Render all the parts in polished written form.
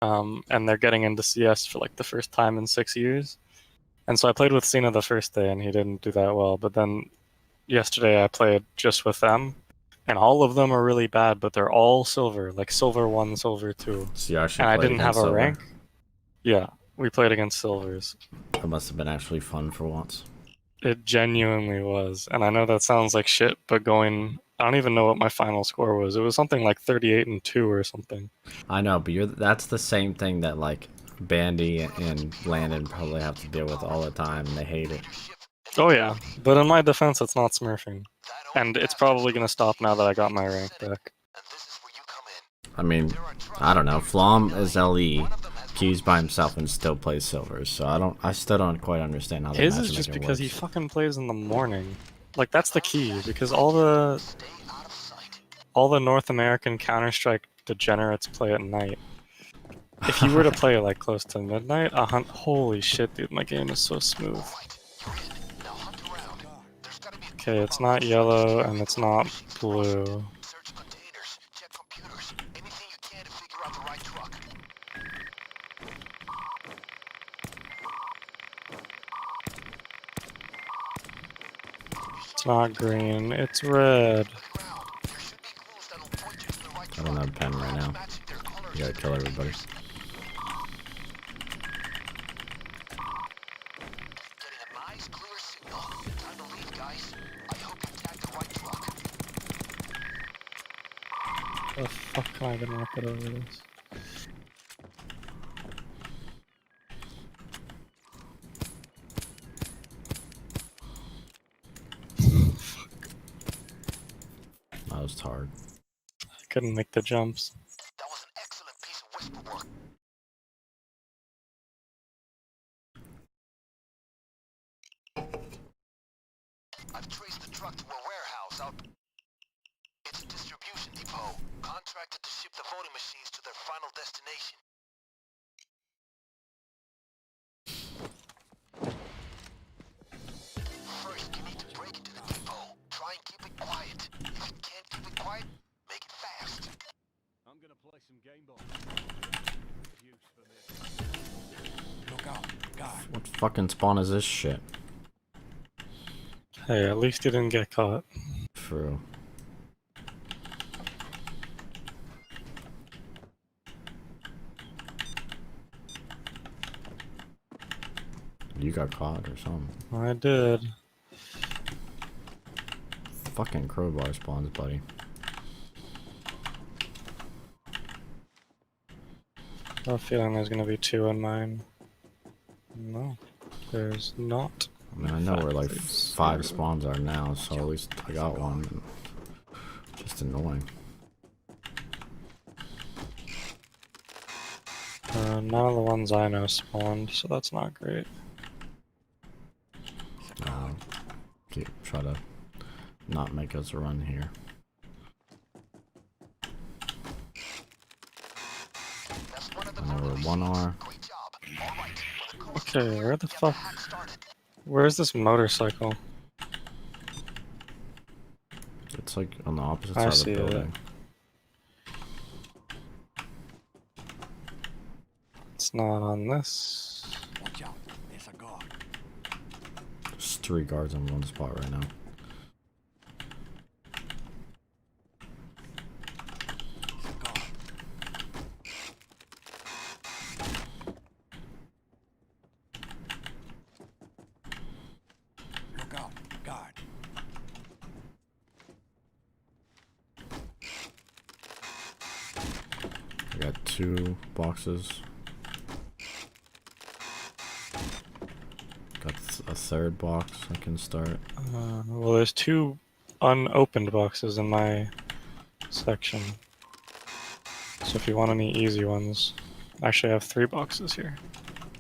and they're getting into CS for like the first time in 6 years. And so I played with Cena the first day, and he didn't do that well. But then yesterday I played just with them, and all of them are really bad, but they're all silver, like silver 1, silver 2. So you actually And I played didn't have against a Silver? rank. Yeah, we played against silvers. It must have been actually fun for once. It genuinely was. And I know that sounds like shit, but I don't even know what my final score was. It was something like 38-2 or something. I know, but that's the same thing that like Bandy and Landon probably have to deal with all the time, and they hate it. Oh yeah, but in my defense, it's not smurfing. And it's probably gonna stop now that I got my rank back. I mean, I don't know. Flom is LE, Q's by himself, and still plays Silvers. So I still don't quite understand how the His is just matchmaking because he works. fucking plays in the morning. Like, that's the key, because all the North American Counter-Strike degenerates play at night. If you were to play like close to midnight, holy shit, dude, my game is so smooth. Okay, it's not yellow and it's not blue. It's not green, it's red. I don't have a pen right now. You gotta kill everybody. How the fuck can I even knock it over this? That was hard. I couldn't make the jumps. I've traced the truck to a warehouse out. It's a distribution depot, contracted to ship the voting machines to their final destination. First, you need to break into the depot. Try and keep it quiet. If you can't keep it quiet, make it fast. I'm gonna play some game ball. Use for me. Look out, guard. What fucking spawn is this shit? Hey, at least you didn't get caught. True. You got caught or something. I did. Fucking crowbar spawns, buddy. I have a feeling there's gonna be 2 in mine. No, there's not. I mean, I know where like 5 spawns are now, so at least I got one. Just annoying. None of the ones I know spawned, so that's not great. Try to not make us run here. I know where 1 are. Okay, where the fuck? Where's this motorcycle? It's like on the opposite I side of see the it. building. It's not on this. Watch out, there's a guard. There's 3 guards in one spot right now. Look out, guard. I got 2 boxes. Got a 3rd box I can start. Well, there's 2 unopened boxes in my section. So if you want any easy ones, actually I have 3 boxes here.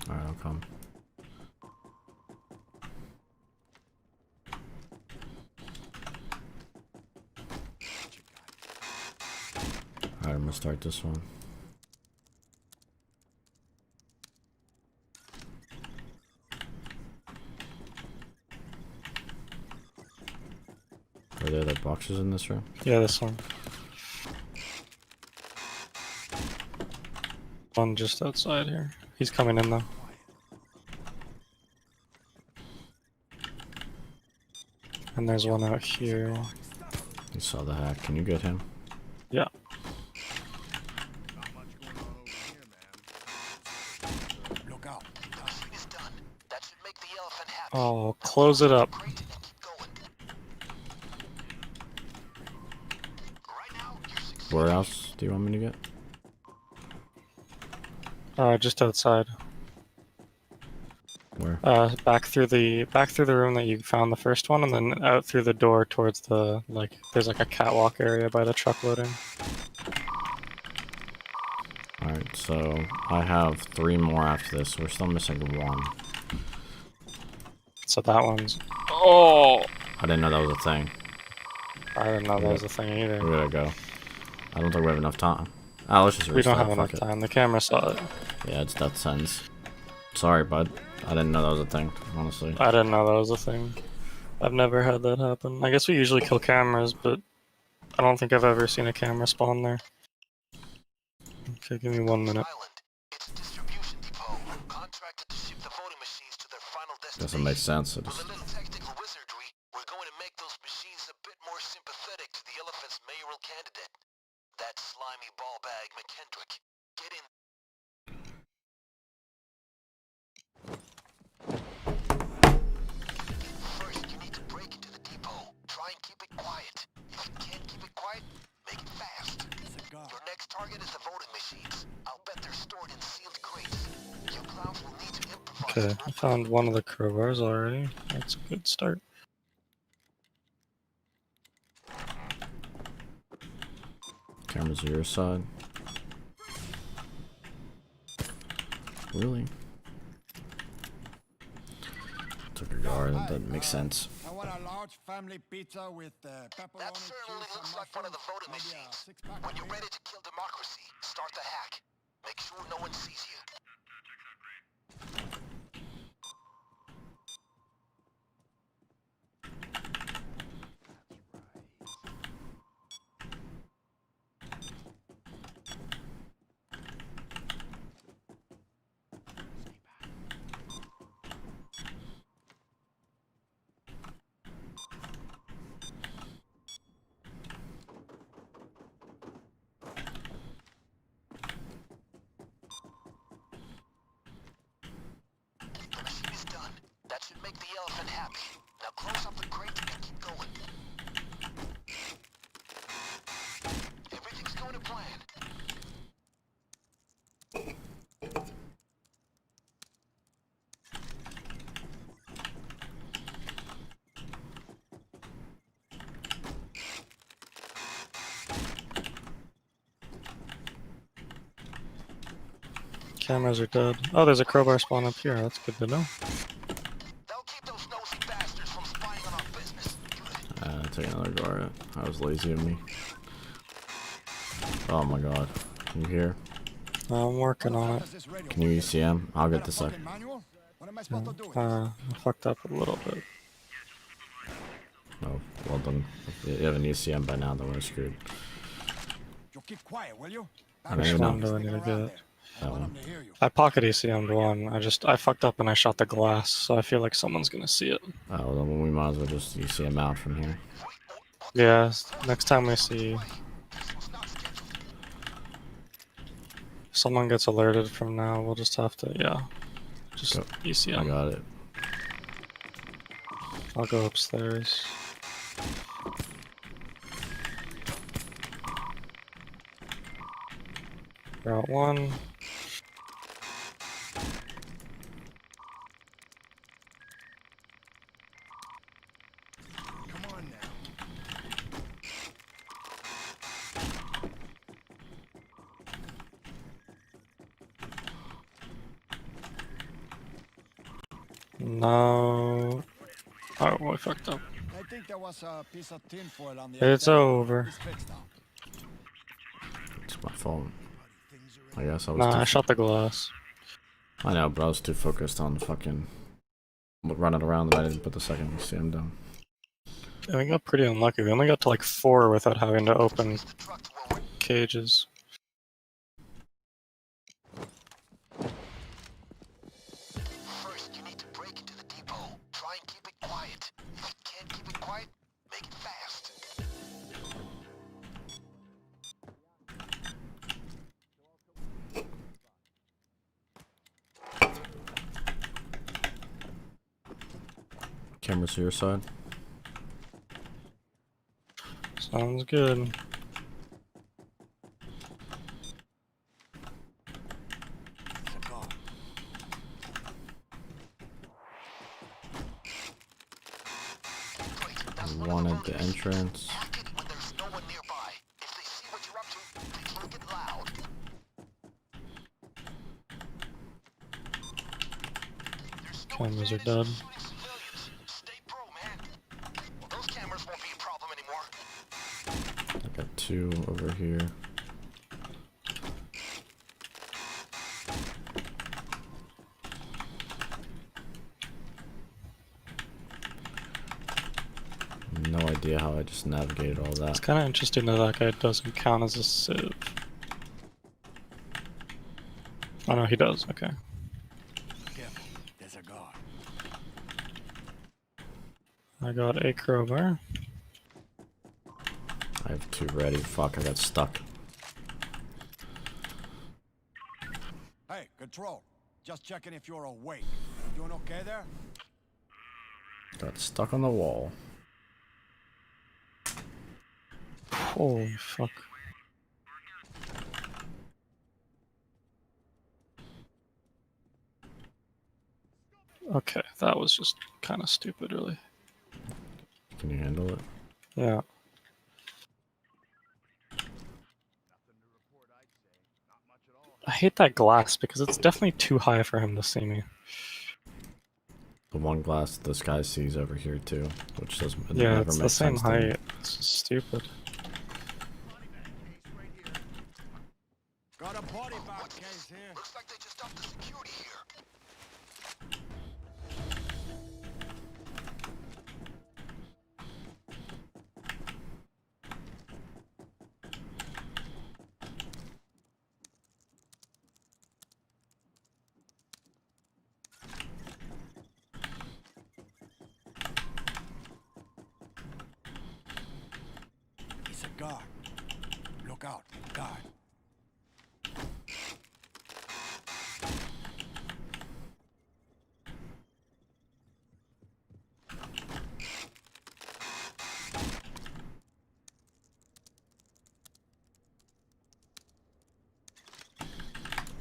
Alright, I'll come. Alright, I'm gonna start this one. Are there other boxes in this room? Yeah, this one. One just outside here. He's coming in though. And there's one out here. You saw the hack. Can you get him? Yeah. Not much going on over here, man. Look out. The machine is done. That should make the elephant happy. Oh, close it up. Crate and keep going. Right now, you're succeeding. Where else do you want me to get? Just outside. Where? Back through the room that you found the first one, and then out through the door towards the there's like a catwalk area by the truck loading. Alright, so I have 3 more after this. We're still missing 1. So that one's. Oh! I didn't know that was a thing. I didn't know that was a thing either. We gotta go. I don't think we have enough time. Ah, let's just We don't restart. have enough Fuck it. time. The camera saw it. Yeah, it's death sentence. Sorry, bud. I didn't know that was a thing, honestly. I didn't know that was a thing. I've never had that happen. I guess we usually kill cameras, but I don't think I've ever seen a camera spawn there. Okay, give me 1 minute. Island. It's a distribution depot. Contracted to ship the voting machines to their final destination. Doesn't make sense. It With just... a little technical wizardry, we're going to make those machines a bit more sympathetic to the elephant's mayoral candidate. That slimy ball bag McKendrick. Get in. First, you need to break into the depot. Try and keep it quiet. If you can't keep it quiet, make it fast. Your next target is the voting machines. I'll bet they're stored in sealed crates. You clowns will need to improvise. Okay, I found one of the crowbars already. That's a good start. Cameras are your side. Really? Took a guard. That doesn't make sense. I want a large family pizza with pepperoni, That certainly cheese, looks and like one of the mushrooms, voting maybe a machines. six-pack When of you're beer. ready to kill democracy, start the hack. Make sure no one sees you. The machine is done. That should make the elephant happy. Now close up the crate and keep going. Everything's going to plan. Cameras are dead. Oh, there's a crowbar spawn up here. That's good to know. They'll keep those nosy bastards from spying on our business. Good. Take another guard. That was lazy of me. Oh my god. Can you hear? I'm working on it. Is this radio? Can you ECM? I'll get the Fucking second. manual? What am I supposed to do? I fucked up a little bit. Oh, well done. If you have an ECM by now, then we're screwed. You keep quiet, will you? I don't even Which know. one do I need to Around get? there. I That want one. them to hear you. I pocket ACM'd one. I fucked up and I shot the glass, so I feel like someone's gonna see it. Oh, well, then we might as well just ECM out from here. Yeah, next time we see someone gets alerted from now, we'll just have to, yeah, just Go. I ECM. got it. I'll go upstairs. Route 1. Come on now. No. Oh, I fucked up. I think there was a piece of tinfoil on the It's outside. over. It's fixed now. It's my fault. I guess I was Nah, too I shot the glass. I know, but I was too focused on fucking running around that I didn't put the second ECM down. Yeah, we got pretty unlucky. We only got to like 4 without having to open The truck to where we're cages. Try and keep it quiet. If you can't keep it quiet, make it fast. Cameras to your side. Sounds good. Cigar. Great. That's one of One the at the voting machines. entrance. Hack it when there's no one nearby. If they see what you're up to, they can get loud. There's no Cameras are advantage dead. in shooting civilians. Stay pro, man. Well, those cameras won't be a problem anymore. I got 2 over here. No idea how I just navigated all It's that. kind of interesting that that guy doesn't count as a civ. Oh no, he does. Okay. Careful. There's a guard. I got a crowbar. I have 2 ready. Fuck, I got stuck. Hey, control. Just checking if you're awake. Doing okay there? Got stuck on the wall. Holy fuck. Okay, that was just kind of stupid, really. Can you handle it? Yeah. I hate that glass because it's definitely too high for him to see me. The one glass this guy sees over here too, which doesn't it Yeah, never it's the makes same sense to me. height. It's just stupid. Got a body bag case here. Looks like they just upped the security here. He's a guard. Look out, guard.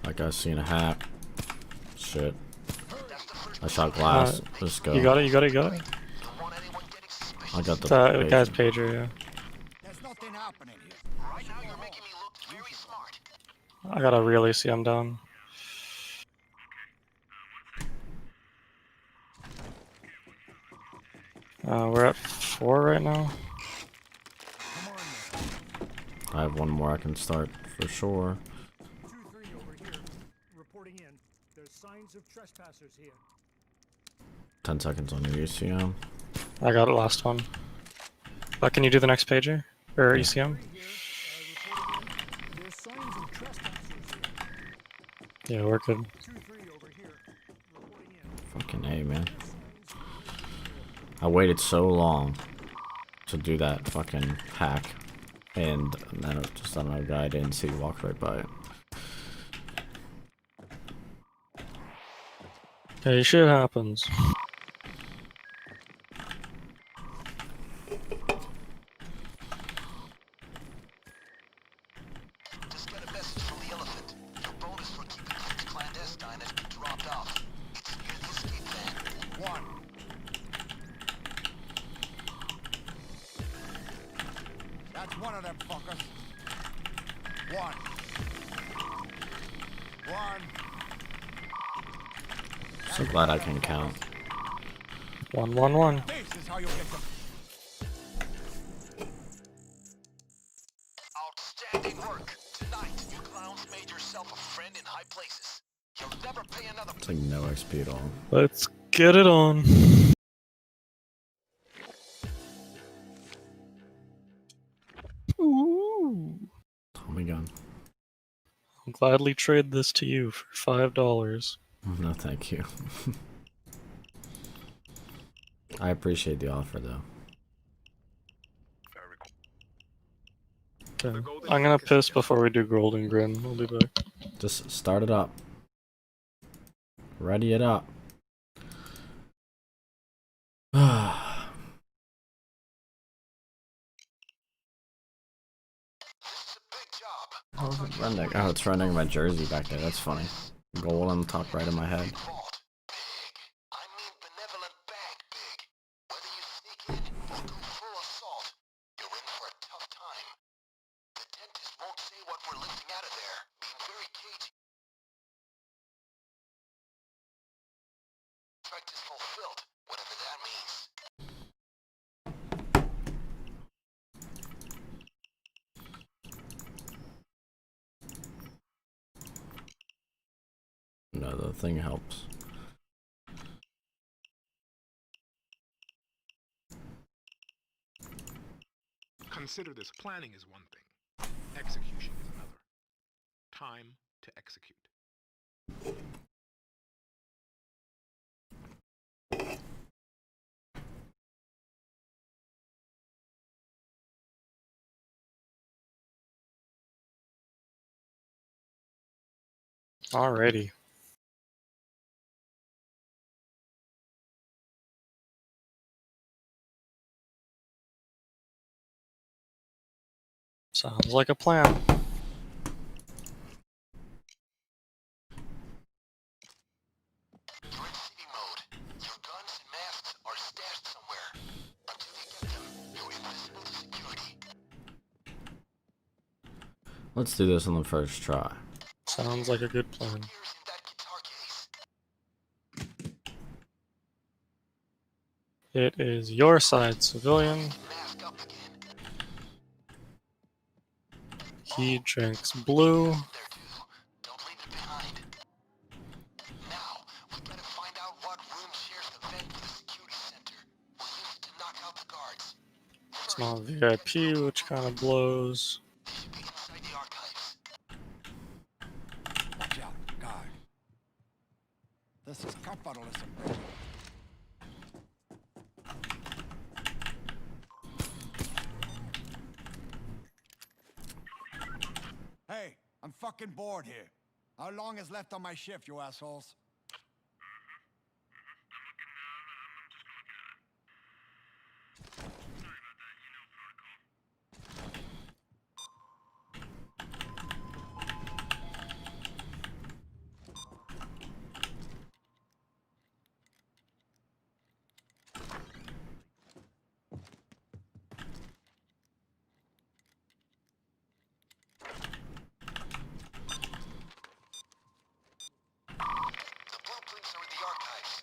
That guy's seen a hack. Shit. That's the first I shot glass. Let's go. You got it, you got it, you got it. Don't want anyone getting suspicious. I got the The guy's patient. pager, yeah. There's nothing happening here. Right now you're making me look very smart. I gotta really see him down. We're at 4 right now. Come on there. I have one more I can start for sure. 2-3 over here. Reporting in. There's signs of trespassers here. 10 seconds on your ECM. I got it last one. But can you do the next pager? Or Yeah. ECM? Here, reporting in. There's signs of trespassers here. Yeah, we're good. 2-3 over here. Reporting in. Fucking A, man. I waited so long to do that fucking hack. And then just another guy I didn't see walk right by it. Hey, shit happens. Just got a message from the elephant. Your bonus for keeping things clandestine has been dropped off. It's near the escape van. One. That's one of them fuckers. One. One. So glad I can count. 111. This is how you get them. Outstanding work. Tonight, you clowns made yourself a friend in high places. You'll never pay another. It's like no XP at all. Let's get it on. Ooh. Tommy gun. I'll gladly trade this to you for $5. No, thank you. I appreciate the offer though. Okay. I'm gonna piss before we do Golden Grin. We'll be back. Just start it up. Ready it up. This is a big job. Oh, it's running. Oh, it's running my jersey back there. That's funny. Goal on the top right of my head. Vault. Big. I mean benevolent bag big. Whether you sneak in or do full assault, you're in for a tough time. The dentist won't say what we're lifting out of there, being very cagey. Contract is fulfilled, whatever that means. No, the thing helps. Consider this: planning is one thing, execution is another. Time to execute. Alrighty. Sounds like a plan. You're in city mode. Your guns and masks are stashed somewhere. Until you get them, you're invisible to security. Let's do this on the first try. Sounds like a good plan. Gears in that guitar case. It is your side, civilian. Mask up again. He drinks blue. There too. Don't leave it behind. Now, we gotta find out what room shares the vent with the security center. We'll use it to knock out the guards. It's not VIP, which kind of blows. They should be inside the archives. Watch out, guard. This is capitalism, baby. Hey, I'm fucking bored here. How long is left on my shift, you assholes? The blueprints are in the archives.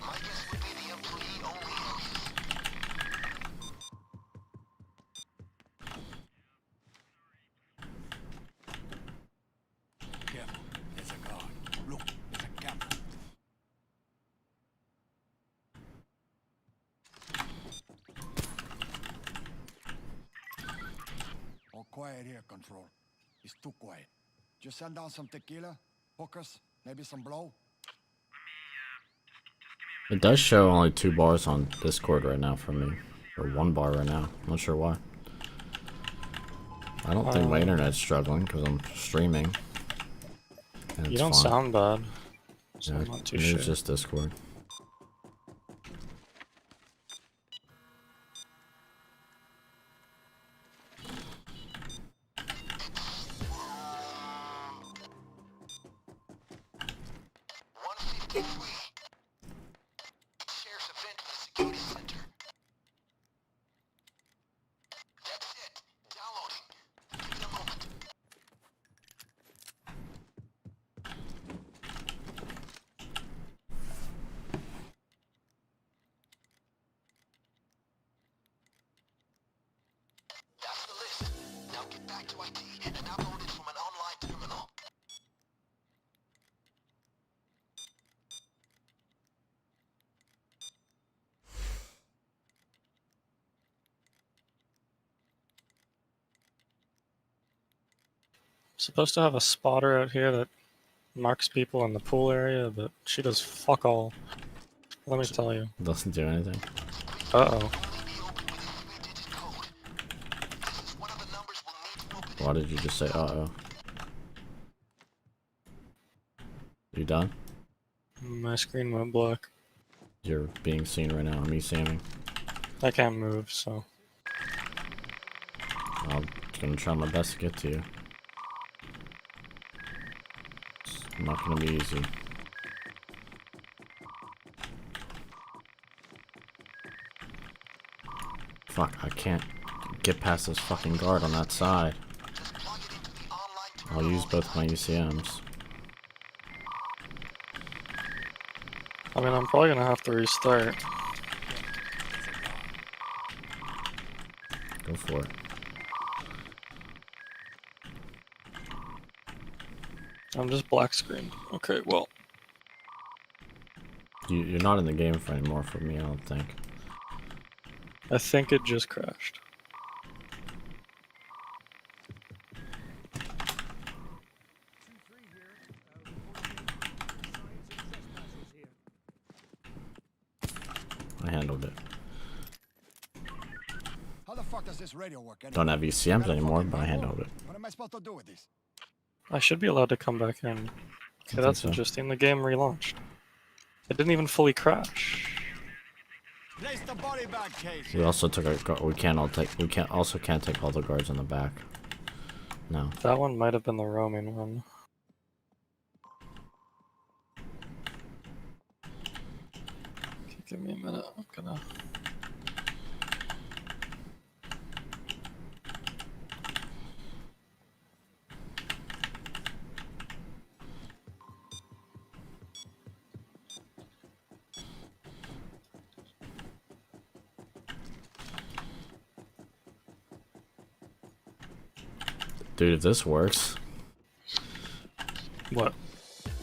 My guess would be the employee-only areas. Careful, there's a guard. Look, there's a camera. All quiet here, Control. It's too quiet. Just send down some tequila, hookers, maybe some blow. It does show only 2 bars on Discord right now for me. Or 1 bar right now. I'm not sure why. I don't think my internet's struggling because I'm streaming. And You it's don't fine. sound bad. So Yeah, I'm not too maybe sure. it's just Discord. It shares a vent with the security center. That's it. Downloading. Give it a moment. That's the list. Now get back to IT and upload it from an online terminal. Supposed to have a spotter out here that marks people in the pool area, but she does fuck all. Let me tell you. Doesn't do anything. Uh-oh. Only be opened with a 3-digit code. This is one of the numbers we'll need to open it. Why did you just say uh-oh? You done? My screen went black. You're being seen right now. Me seeing. I can't move, so. I'm gonna try my best to get to you. It's not gonna be easy. Fuck, I can't get past this fucking guard on that side. Just plug it into the online I'll terminal use both my UCMs. I mean, I'm probably gonna have to restart. Go for it. I'm just black screened. Okay, well. You're not in the game for anymore for me, I don't think. I think it just crashed. I handled it. How the fuck does this radio work anyway? Don't have UCMs anymore, but I handled it. What am I supposed to do with this? I should be allowed to come back in. think Okay, that's so. interesting. The game relaunched. It didn't even fully crash. Place the body bag case. We also took we can't take all the guards in the back. No. That one might have been the roaming one. Okay, give me a minute. I'm gonna. Dude, if this works, What?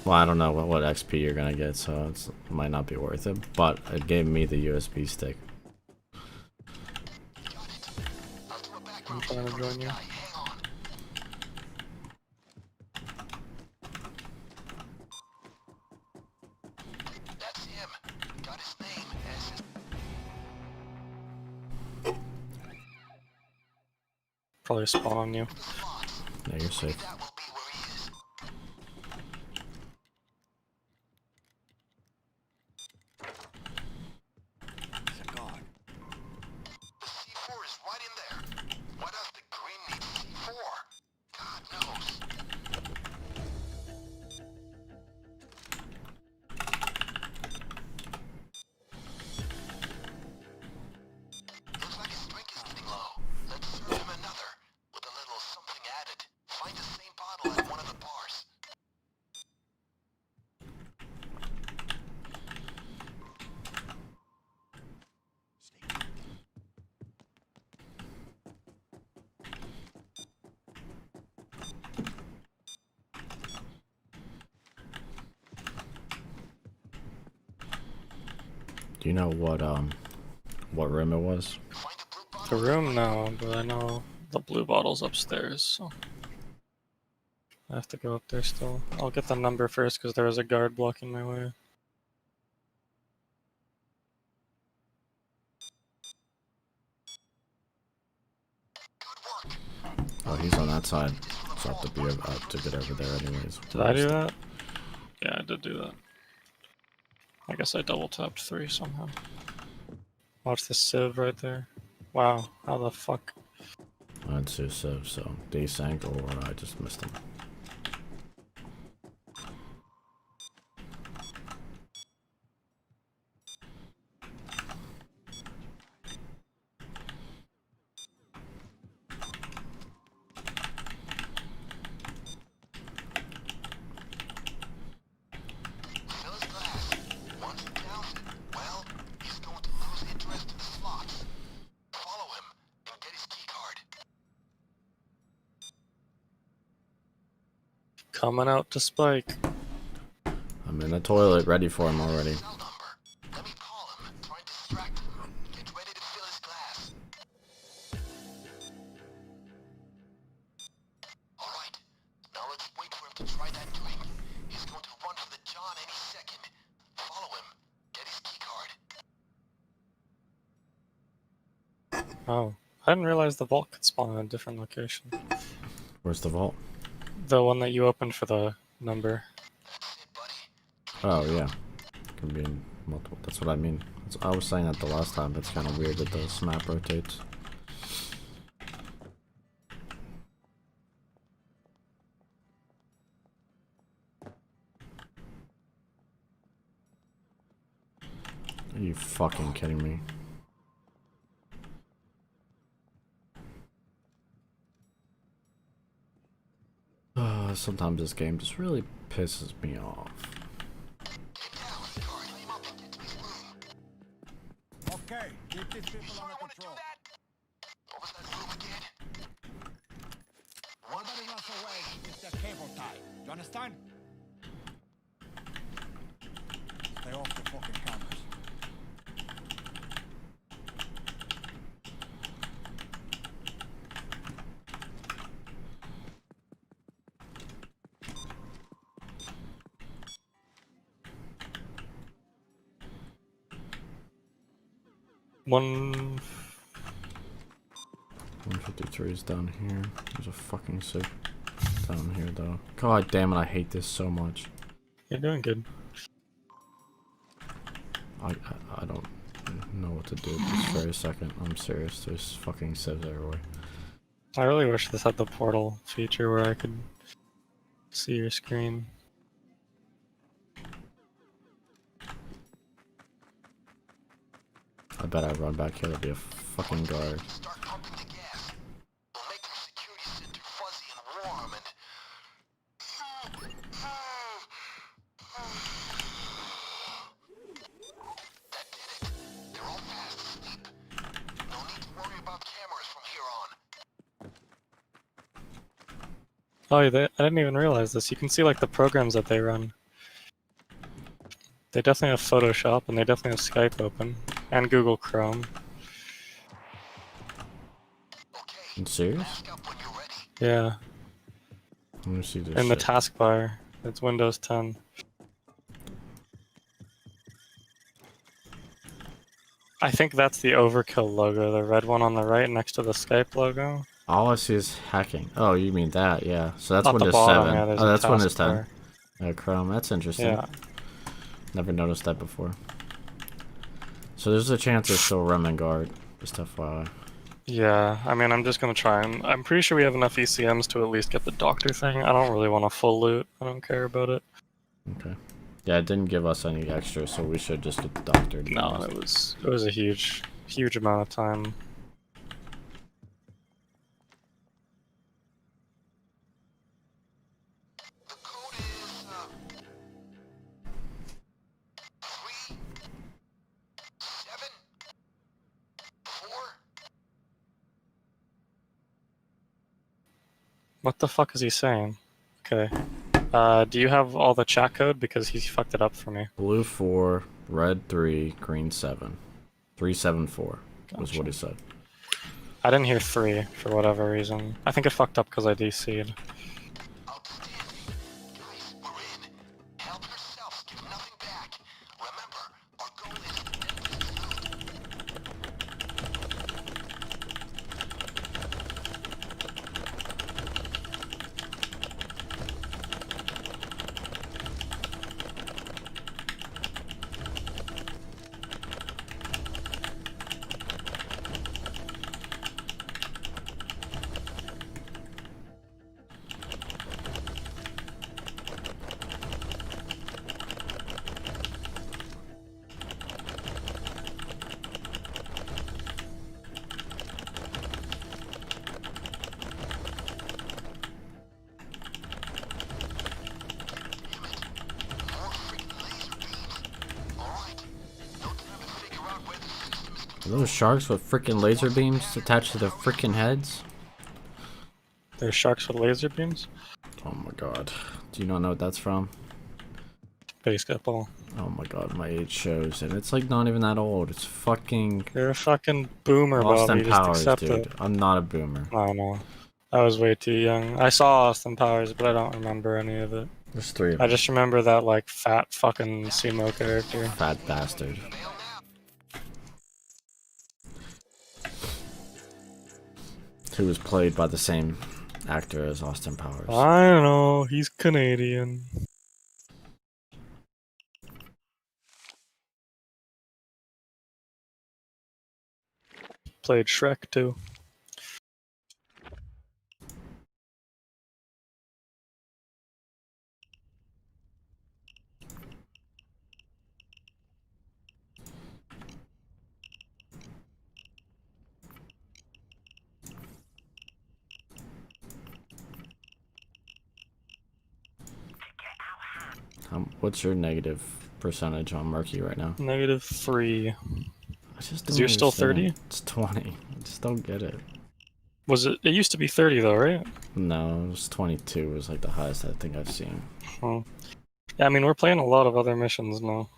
well, I don't know what XP you're gonna get, so it might not be worth it. But it gave me the USB stick. I'll do a I'm background trying to check on this join you. guy. Hang on. That's him. Got his name as his Probably spawn on you. slots. Yeah, you're safe. That will be where he is. It's a guard. The C4 is right in there. Why does the green need C4? God knows. Looks like his strength is getting low. Let's serve him another. With a little something added. Find the same bottle at one of the bars. Do you know what room it was? Find the blue The bottle. room now, but I know the blue bottle's upstairs, so. I have to go up there still. I'll get the number first because there was a guard blocking my way. Good work. Oh, he's on that side. So I have to be to get over there anyways. Did I do that? Yeah, I did do that. I guess I double tapped 3 somehow. Watch the sieve right there. Wow, how the fuck? I didn't see a sieve, so desank or I just missed him. Fill his glass. Once he downs it, well, he's going to lose interest in the slots. Follow him and get his key card. Coming out to spike. I'm in the toilet, ready for him already. Cell number. Let me call him. Try and distract him. Get ready to fill his glass. All right. Now let's wait for him to try that drink. He's going to run for the John any second. Follow him. Get his key card. Oh, I didn't realize the vault could spawn in a different location. Where's the vault? The one that you opened for the number. Oh yeah, can be in multiple. That's what I mean. I was saying that the last time. It's kind of weird that the map rotates. Are you fucking kidding me? Sometimes this game just really pisses me off. Okay, keep these people under control. What was that room again? Nobody runs away if the cable tie. You understand? Stay off the fucking cameras. One. 153 is down here. There's a fucking safe down here though. God damn it, I hate this so much. You're doing good. I don't know what to do this very second. I'm serious. There's fucking civs everywhere. I really wish this had the portal feature where I could see your screen. I bet I run back here. There'll be a fucking guard. Start pumping the gas. We'll make the security center fuzzy and warm and... That did it. They're all fast asleep. No need to worry about cameras from here on. Oh, I didn't even realize this. You can see like the programs that they run. They definitely have Photoshop and they definitely have Skype open. And Google Chrome. You serious? Mask up when you're ready. Yeah. Let me see this In the shit. taskbar. It's Windows 10. I think that's the Overkill logo, the red one on the right next to the Skype logo. All I see is hacking. Oh, you mean that? Yeah. So that's At the Windows bottom, 7. yeah, there's Oh, a that's Windows 10. taskbar. Chrome. That's interesting. Yeah. Never noticed that before. So there's a chance there's still Remnant Guard. Just FYI. Yeah, I mean, I'm just gonna try and... I'm pretty sure we have enough ECMs to at least get the doctor thing. I don't really want a full loot. I don't care about it. Okay. Yeah, it didn't give us any extra, so we should just get the doctor. to be No, honest. it was a huge amount of time. The code is, 3, 7, 4. What the fuck is he saying? Okay. Do you have all the chat code? Because he fucked it up for me. Blue 4, red 3, green 7. 374 was what he said. I didn't hear 3 for whatever reason. I think it fucked up because I DC'd. Outstanding. Guys, we're in. Help yourselves. Give nothing back. Remember, our goal is to end this loop. More freaking laser beams. Alright. No time to figure out where the system is. Are those sharks with freaking laser beams attached to their freaking heads? There's sharks with laser beams? Oh my god. Do you not know what that's from? Basketball. Oh my god, my age shows, and it's like not even that old. It's fucking You're a fucking boomer, Bobby. Austin Just Powers, accept dude. it. I'm not a boomer. I know. I was way too young. I saw Austin Powers, but I don't remember any of it. There's 3 of I them. just remember that, like, fat fucking sumo character. Fat bastard. who was played by the same actor as Austin Powers. I don't know, he's Canadian. Played Shrek too. What's your negative percentage on Murky right now? -3. I just Is don't yours still understand. 30? It's 20. I just don't get it. Was it? It used to be 30 though, right? No, it was 22 was like the highest I think I've seen. Oh. Yeah, I mean we're playing a lot of other missions now.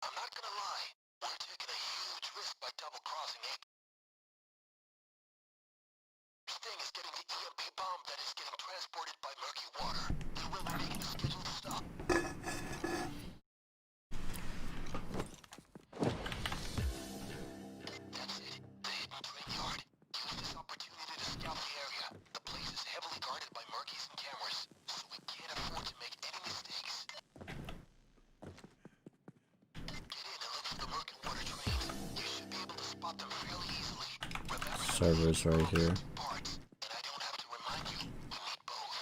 I'm not gonna lie, we're taking a huge risk by double-crossing it. This thing is getting the EMP bomb that is getting transported by murky water. They will be making a scheduled stop. That's it. The hidden train yard. Use this opportunity to scout the area. The place is heavily guarded by murkies and cameras, so we can't afford to make any mistakes. Get in and look for the murky water trains. You should be able to spot them fairly easily. Remember that Server's right here. parts, and I don't have to remind you, we need both.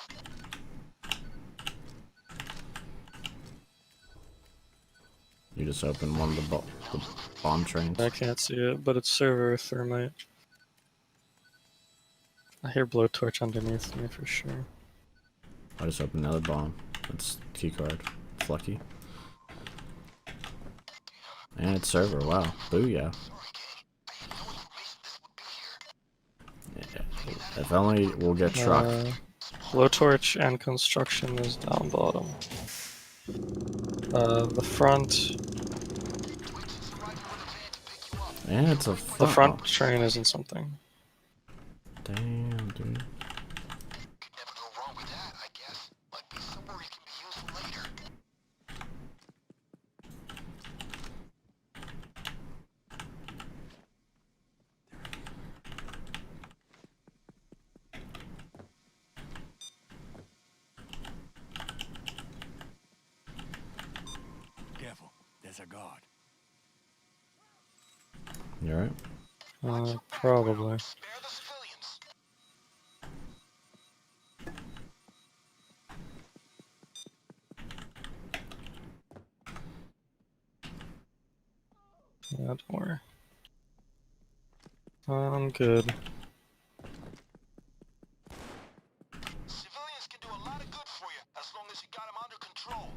You just opened one of the bomb trains. I can't see it, but it's server thermite. I hear blowtorch underneath me for sure. I just opened another bomb. That's keycard. It's lucky. And it's server. Wow. Booyah. Yeah. If only we'll get truck. Blowtorch and construction is down bottom. The front And it's a the front train isn't something. Damn, dude. Could never go wrong with that, I guess. Might be somewhere it can be useful later. Careful, there's a guard. You alright? Probably. Spare the civilians. Yeah, don't worry. I'm good. Civilians can do a lot of good for you as long as you got them under control.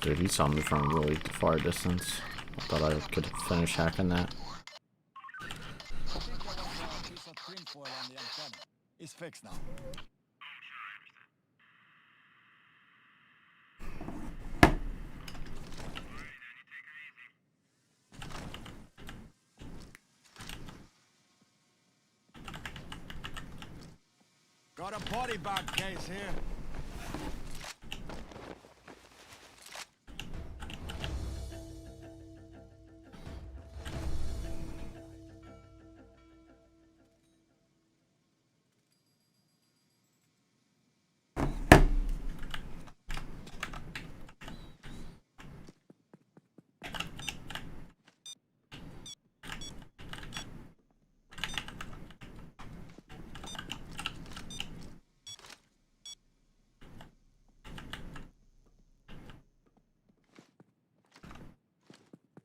Dude, he saw me from a really far distance. I thought I could finish hacking that. I think I only have a piece of tinfoil on the antenna. It's fixed now. Got a body bag case here.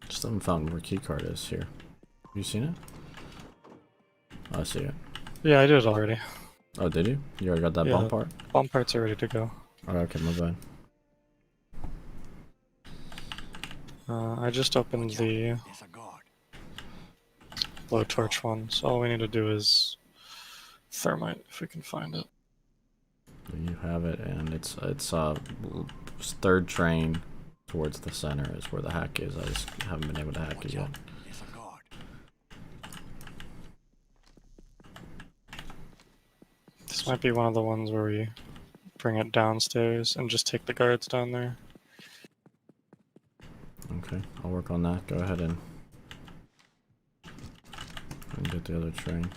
Still haven't found where keycard is here. Have you seen it? Oh, I see it. Yeah, I did it already. Oh, did you? You already got that bomb part? Bomb parts are ready to go. Oh, okay, my bad. I just opened the There's a guard. blowtorch one, so all we need to do is thermite if we can find it. You have it, and it's third train towards the center is where the hack is. I just haven't been able to hack it yet. There's a guard. Might be one of the ones where we bring it downstairs and just take the guards down there. Okay, I'll work on that. Go ahead and get the other train.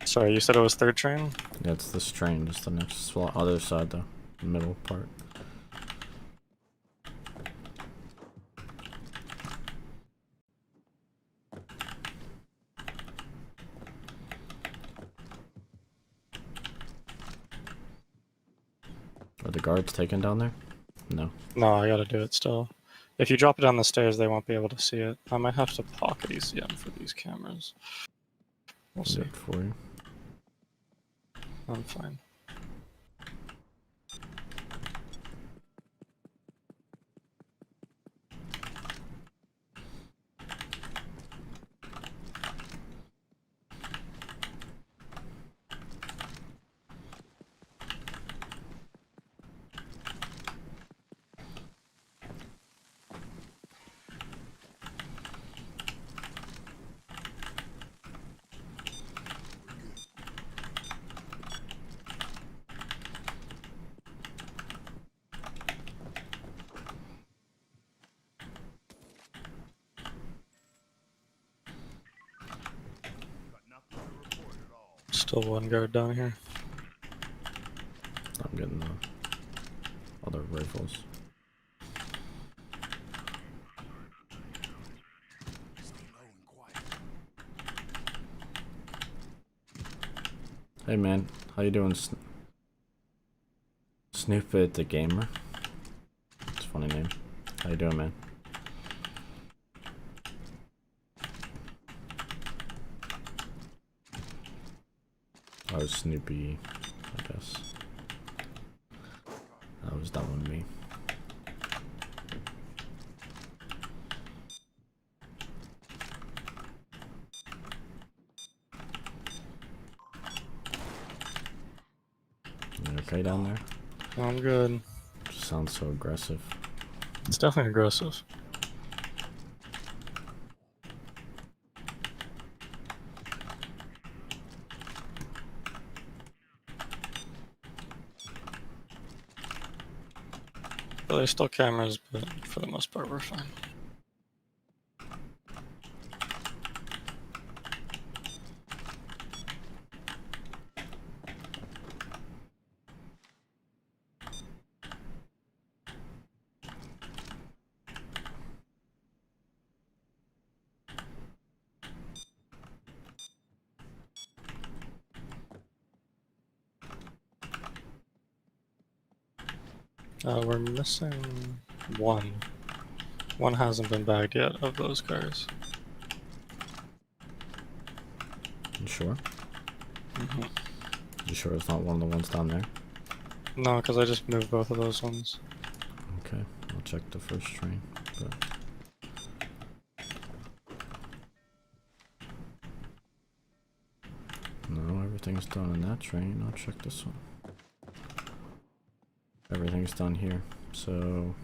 Sorry, you said it was third train? Yeah, it's this train, just the next slot, other side though, the middle part. Are the guards taken down there? No. No, I gotta do it still. If you drop it down the stairs, they won't be able to see it. I might have to pocket ECM for these cameras. We'll I'll see. do it for you. I'm fine. Still one guard down here. I'm getting the other rifles. Hey man, how you doing? Snoopit the Gamer. It's a funny name. How you doing, man? I was Snoopy, I guess. That was that one me. You okay down there? I'm good. Just sounds so aggressive. It's definitely aggressive. But there's still cameras, but for the most part, we're fine. We're missing one. One hasn't been bagged yet of those cars. You sure? Mm-hmm. You sure it's not one of the ones down there? No, because I just moved both of those ones. Okay, I'll check the first train. But no, everything's done in that train. I'll check this one. Everything's done here, so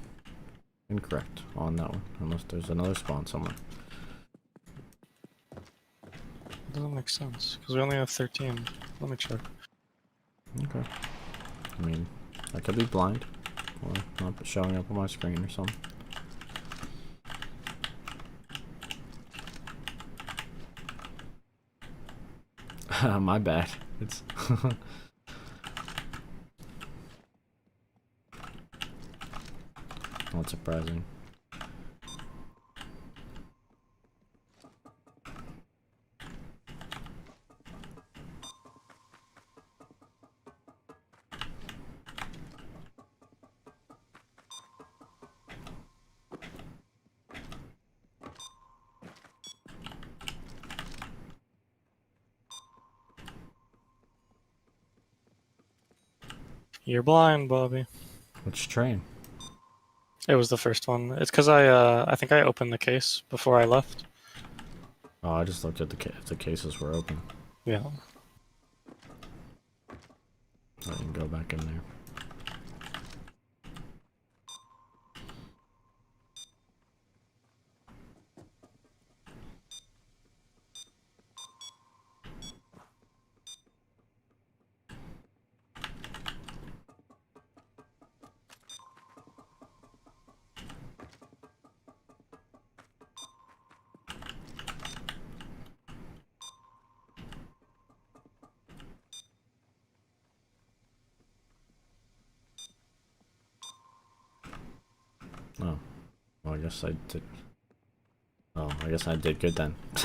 incorrect on that one, unless there's another spawn somewhere. Doesn't make sense, because we only have 13. Let me check. Okay. I mean, I could be blind, or not showing up on my screen or something. My bad. It's not surprising. You're blind, Bobby. Which train? It was the first one. It's because I think I opened the case before I left. Oh, I just looked at the cases were open. Yeah. I can go back in there. Oh. Well, I guess I did. Oh, I guess I did good then. It's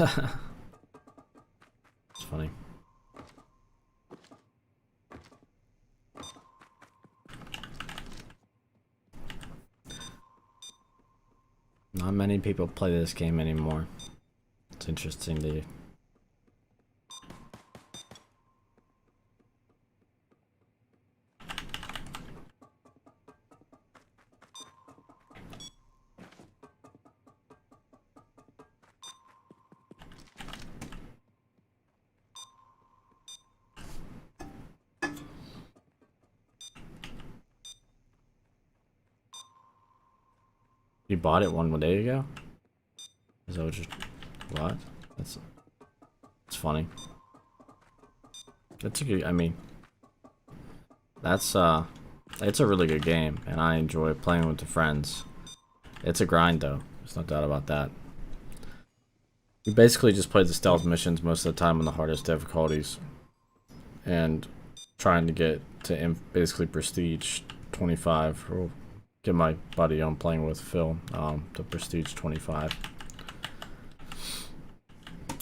funny. Not many people play this game anymore. It's interesting to. You bought it 1 day ago? Is that what? That's funny. That's a good, I mean, it's a really good game, and I enjoy playing with the friends. It's a grind though, there's no doubt about that. We basically just play the stealth missions most of the time on the hardest difficulties, and trying to get to basically prestige 25, or get my buddy I'm playing with, Phil, to prestige 25.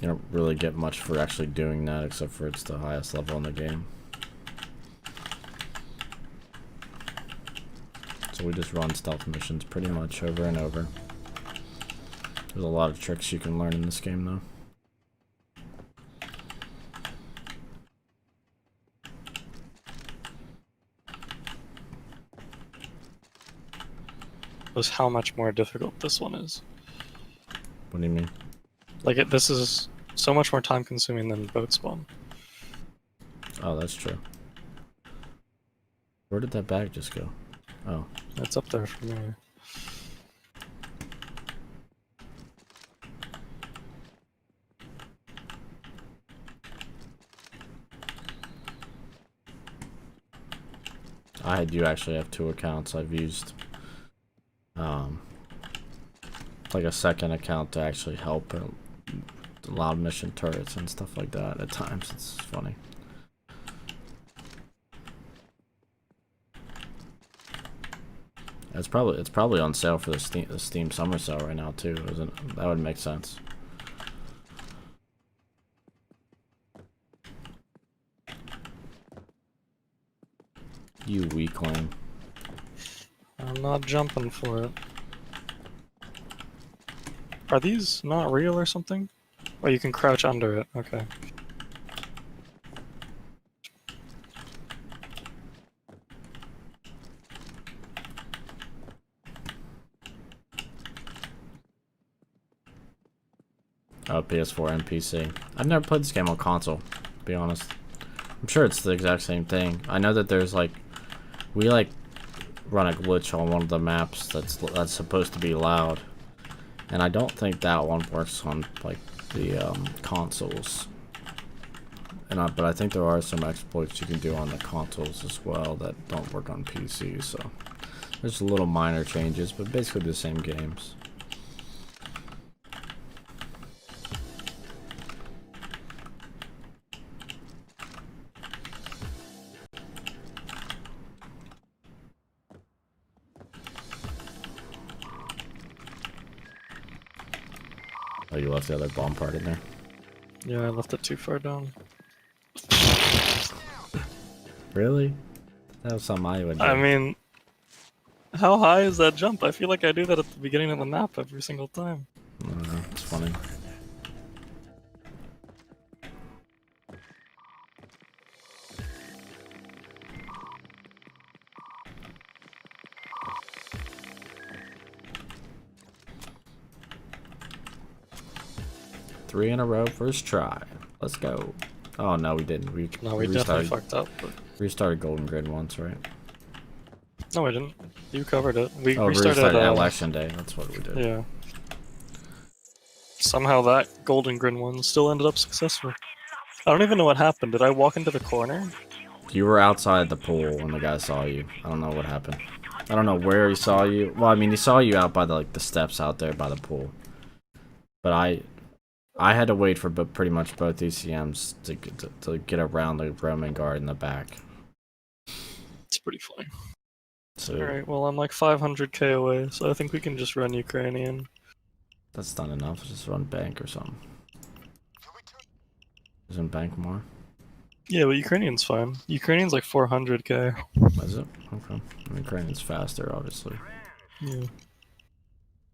You don't really get much for actually doing that, except for it's the highest level in the game. So we just run stealth missions pretty much over and over. There's a lot of tricks you can learn in this game though. Was how much more difficult this one is. What do you mean? Like this is so much more time consuming than boat spawn. Oh, that's true. Where did that bag just go? Oh. It's up there for me. I do actually have 2 accounts. I've used like a second account to actually help loud mission turrets and stuff like that at times. It's funny. It's probably on sale for the Steam summer sale right now too, isn't that would make sense. You weakling. I'm not jumping for it. Are these not real or something? Oh, you can crouch under it. Okay. Oh, PS4 and PC. I've never played this game on console, to be honest. I'm sure it's the exact same thing. I know that there's like, we like run a glitch on one of the maps that's supposed to be loud, and I don't think that one works on like the consoles. And but I think there are some exploits you can do on the consoles as well that don't work on PC. So there's little minor changes, but basically the same games. Oh, you left the other bomb part in there? Yeah, I left it too far down. Really? That was something I would do. I mean, how high is that jump? I feel like I do that at the beginning of the map every single time. I don't know, it's funny. Three in a row, first try. Let's go. Oh no, we didn't. We definitely fucked up. But... restarted Golden Grid once, right? No, we didn't. You covered it. We restarted at election day. That's what we did. Yeah. Somehow that Golden Grid one still ended up successful. I don't even know what happened. Did I walk into the corner? You were outside the pool when the guy saw you. I don't know what happened. I don't know where he saw you. Well, I mean, he saw you out by the steps out there by the pool. But I had to wait for pretty much both ECMs to get around the Roman guard in the back. It's pretty funny. So Alright, well, I'm like 500k away, so I think we can just run Ukrainian. that's not enough. Just run bank or something. Your return. Isn't bank more? Yeah, but Ukrainian's fine. Ukrainian's like 400k. Is it? Okay. I mean, Ukrainian's faster, obviously. Yeah.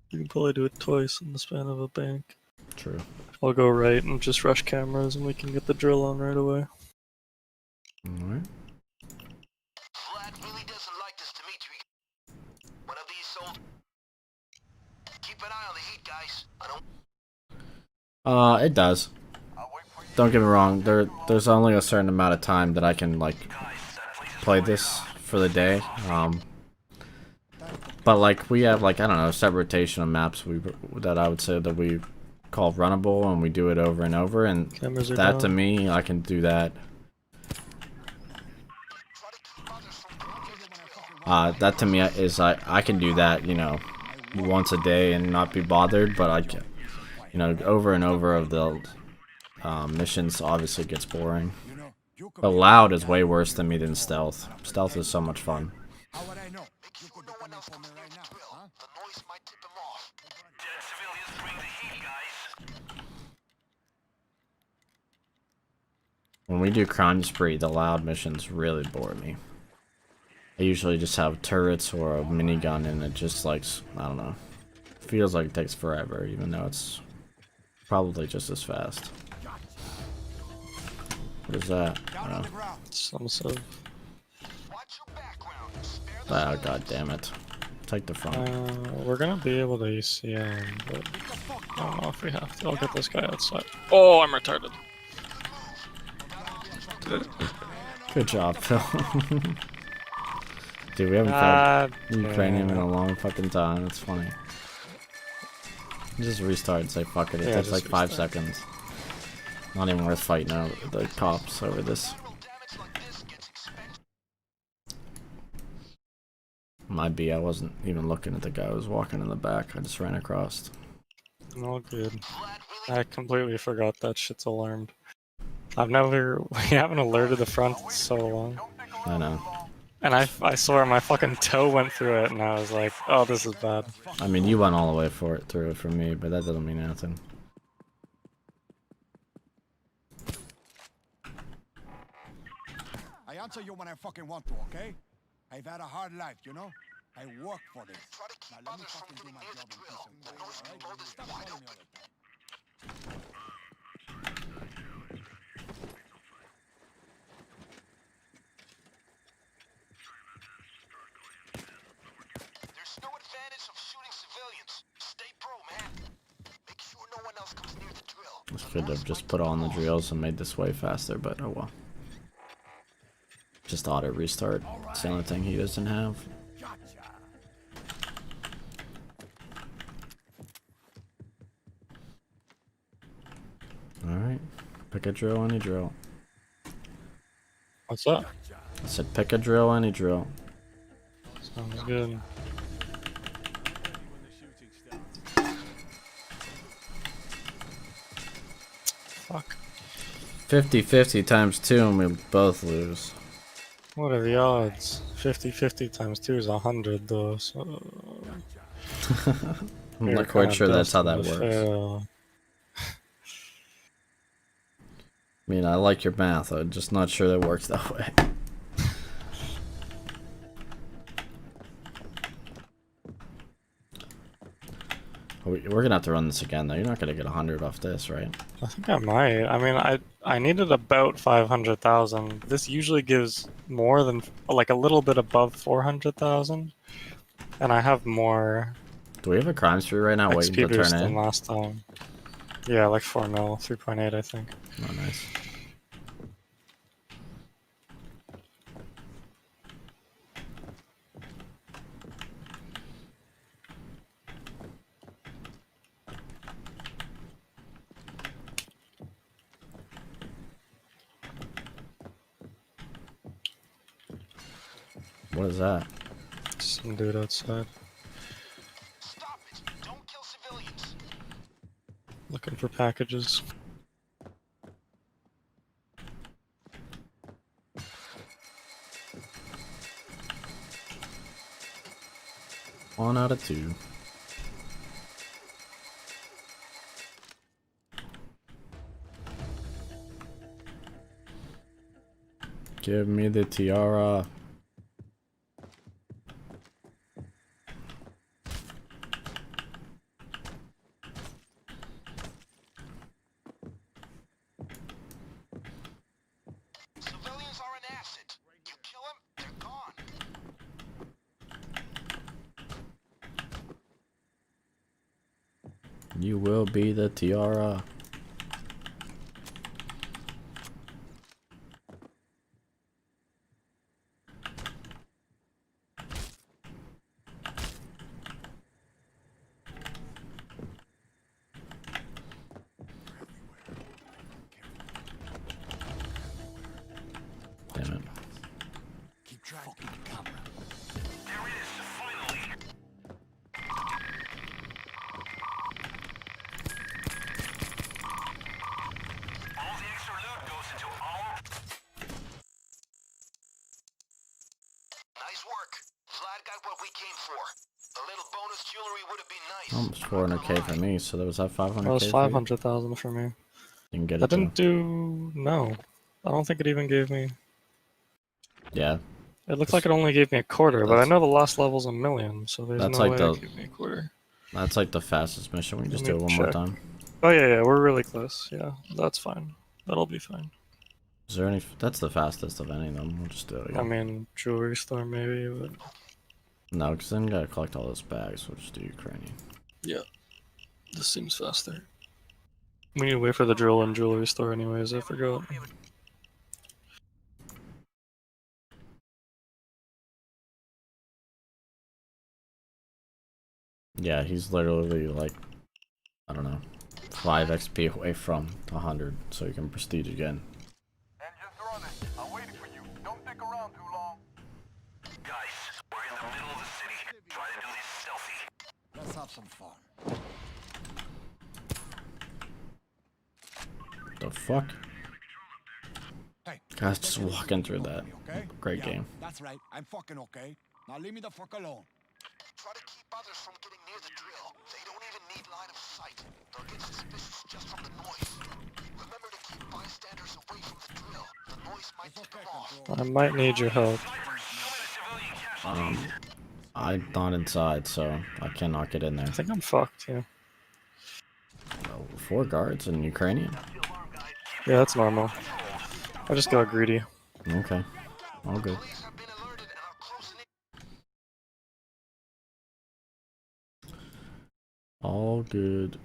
You can probably do it twice in the span of a bank. True. I'll go right and just rush cameras and we can get the drill on right away. Alright. Vlad really doesn't like this Dmitri. One of these sold. Keep an eye on the heat, guys. I don't. It does. I'll wait for you. Don't get me wrong. There's only a certain amount of time that I can like play this for the day. But like we have like I don't know set rotation of maps that I would say that we call runnable and we do it over and over and Cameras are that down. to me I can do that. That to me is I can do that, you know, once a day and not be bothered, but I can, you know, over and over of the missions obviously gets boring. You know, you could But be loud is way worse than me than stealth. Stealth is so much fun. How would I know? Make You sure could no be one coming else for me comes near right the now, drill. huh? The noise might tip him off. Dead civilians bring the heat, guys. When we do crime spree, the loud missions really bore me. I usually just have turrets or a minigun and it just like, I don't know. Feels like it takes forever, even though it's probably just as fast. What is that? Down on the ground. Some sort of, Watch your background. Spare the Oh, god damn it. Take the front. we're gonna be able to ECM, but I don't know if we have to. I'll get this guy outside. Oh, I'm retarded. Good job, Phil. Dude, we haven't fought God Ukrainian in a damn. long fucking time. It's funny. Just restart and say fuck it. It Yeah, takes like just 5 restart. seconds. Not even worth fighting out the cops over this. collateral damage like this gets expensive. Might be I wasn't even looking at the guy who was walking in the back. I just ran across. All good. Vlad really I completely forgot that shit's alarmed. We haven't alerted the front in so long. I know. And I swear my fucking toe went through it and I was like, oh, this is bad. I mean, you went all the way through it for me, but that doesn't mean anything. I answer you when I fucking want to, okay? I've had a hard life, you know? I work for this. try to keep Now let me others from fucking do getting my near the job in drill. peace and The quiet, noise alright? below this Stop wide calling me open. all the time. There's no advantage of shooting civilians. Stay pro, man. Make sure no one else comes near the drill. This could have just put on the drills and made this way faster, but oh well. Just auto restart. It's the only thing he doesn't have. Alright. Pick a drill, any drill. What's up? I said pick a drill, any drill. Sounds good. Fuck. 50-50 times 2 and we both lose. What are the odds? 50-50 times 2 is 100 though, so... I'm you're not quite kinda sure that's how that destined to works. fail. I mean, I like your math, I'm just not sure that works that way. We're gonna have to run this again though. You're not gonna get 100 off this, right? I think I might. I mean, I needed about 500,000. This usually gives more than, like, a little bit above 400,000. And I have more Do we have a crime spree right now waiting XP to boost turn than in? last time. Yeah, like 4 mil, 3.8 I think. Oh, nice. What is that? Some dude outside. Stop it. Don't kill civilians. Looking for packages. 1 out of 2. Give me the tiara. Civilians are an asset. You kill them, they're gone. You will be the tiara. Damn it. Keep track of the camera. There it is, finally. All the extra loot goes into our... Nice work. Vlad got what we came for. A little bonus jewelry would have been nice. Almost 400k for me, so that was that 500k. That was for you? 500,000 for me. You can get That it didn't too. do... No. I don't think it even gave me... Yeah, It looks like it only gave me a quarter, but I That's- know the last level's a million, so there's That's no like way the- it gave me a quarter. that's like the fastest mission. We can just Let do me it one more check. time. Oh yeah, we're really close. Yeah, that's fine. That'll be fine. Is there any? That's the fastest of any of them. We'll just do it again. I mean, jewelry store maybe, but No, because then you gotta collect all those bags. We'll just do Ukrainian. this seems faster. We need to wait for the drill and jewelry store anyways, I forgot. Yeah, he's literally like, I don't know, 5 XP away from 100, so you can prestige again. Engines running. I'm waiting for you. Don't stick around too long. Guys, we're in the middle of the city. Try to do this stealthy. Let's have some fun. The fuck? Hey, Guys, just walking through that. okay? Great Yeah, game. That's right. I'm fucking okay. Now leave me the fuck alone. Try to keep others from getting near the drill. They don't even need line of sight. They'll get suspicious just from the noise. Remember to keep bystanders away from the drill. The noise might It's tip okay, them off. Control. I might need your help. I'm not inside, so I cannot get in there. I think I'm fucked, yeah. 4 guards in Ukrainian? Yeah, that's normal. I just got greedy. Okay. All good. Police have been alerted and are closing in. All good.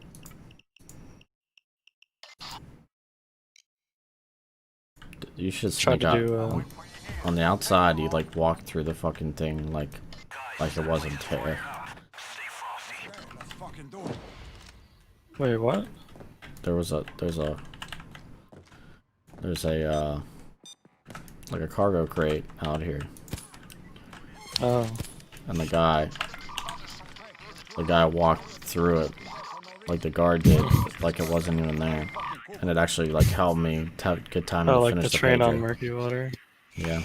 You should Tried sneak to out. do, On the outside, you like walk through the fucking thing like it wasn't there. Okay, let's fucking do it. Wait, what? There's a like a cargo crate out here, Oh. and the guy walked through it like the guard did, like it wasn't even there, and it actually like helped me get time Oh, to like finish the the train on pager. murky water. Yeah.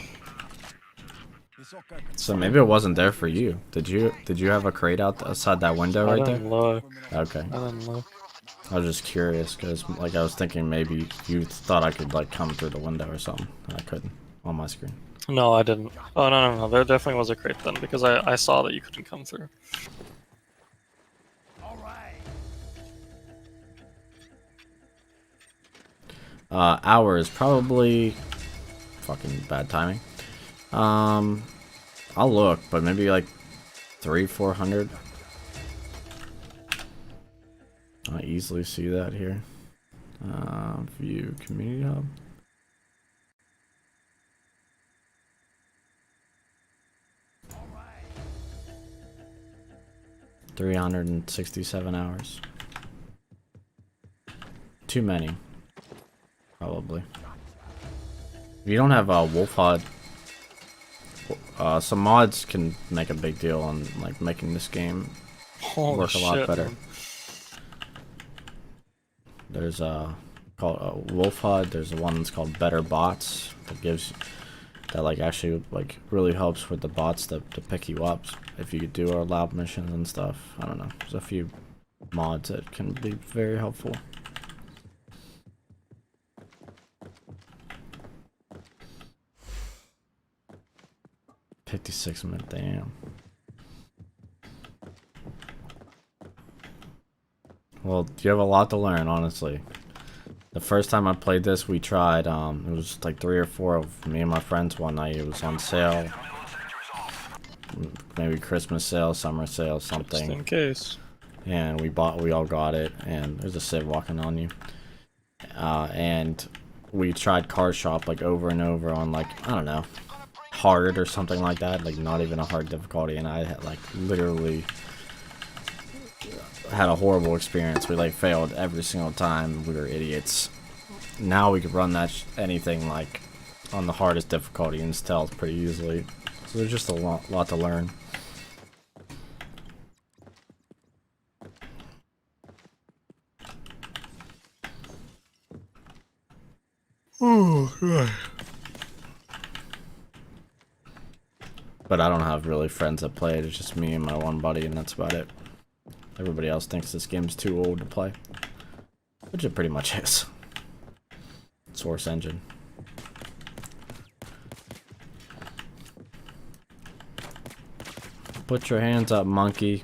It's okay. So maybe it wasn't there for you. Did you have a crate outside that window I right didn't there? look. Okay. I didn't look. I was just curious because like I was thinking maybe you thought I could like come through the window or something, and I couldn't on my screen. No, I didn't. Oh, no. There definitely was a crate then, because I saw that you couldn't come through. All right. Hour is probably fucking bad timing. I'll look, but maybe like 300-400. I easily see that here. View community hub. All right. 367 hours. Too many. Probably. If you don't have a Wolf HUD, some mods can make a big deal on like making this game Holy work a lot shit, better. man. There's a called Wolf HUD. There's one that's called Better Bots that that like actually like really helps with the bots to pick you up if you do our lab missions and stuff. I don't know. There's a few mods that can be very helpful. $56 damn. Well, you have a lot to learn, honestly. The first time I played this, we tried, it was like 3 or 4 of me and my friends one night. It was on sale. Maybe Christmas sale, summer sale, Just something. in case. And we all got it, and there's a Civ walking on you. And we tried Car Shop like over and over on like, I don't know, hard or something like that, like not even a hard difficulty, and I had like literally had a horrible experience. We like failed every single time. We were idiots. Now we could run that anything like on the hardest difficulty in stealth pretty easily. So there's just a lot to learn. But I don't have really friends that play it. It's just me and my one buddy, and that's about it. Everybody else thinks this game's too old to play, which it pretty much is. Source engine. Put your hands up, monkey.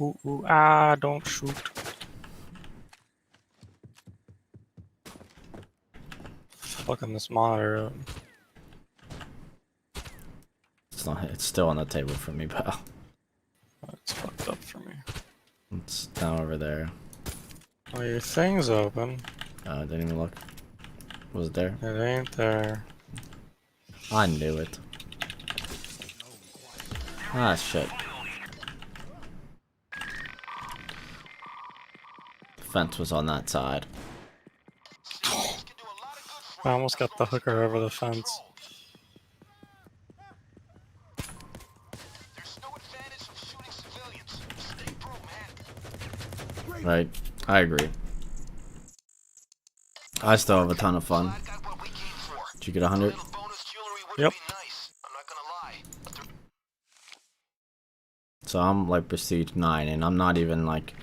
Ooh, ooh, ah, don't shoot. Fucking this monitor up. It's still on the table for me, pal. It's fucked up for me. It's down over there. Oh, your thing's open. Didn't even look. Was it there? It ain't there. I knew it. Ah, shit. The fence was on that side. I almost got the hooker over the fence. There's no advantage of shooting civilians. Stay pro, man. Right. I agree. I still have a ton of fun. I got what we came for. Did you get 100? Little bonus jewelry would Yep. be nice. I'm not gonna lie. But So I'm like prestige 9, and I'm not even like.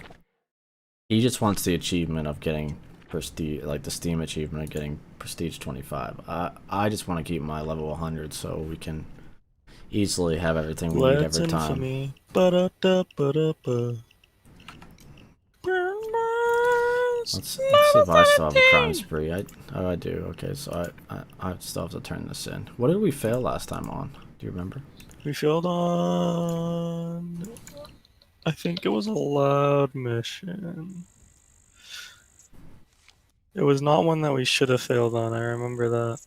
He just wants the achievement of getting prestige, like the Steam achievement of getting prestige 25. I just want to keep my level 100 so we can easily have everything we need Let's every time. infamy. Ba-da-da-ba-da-ba. Let's see if I still have a crime spree. Oh, I do. Okay, so I still have to turn this in. What did we fail last time on? Do you remember? We failed on. I think it was a loud mission. It was not one that we should have failed on. I remember that.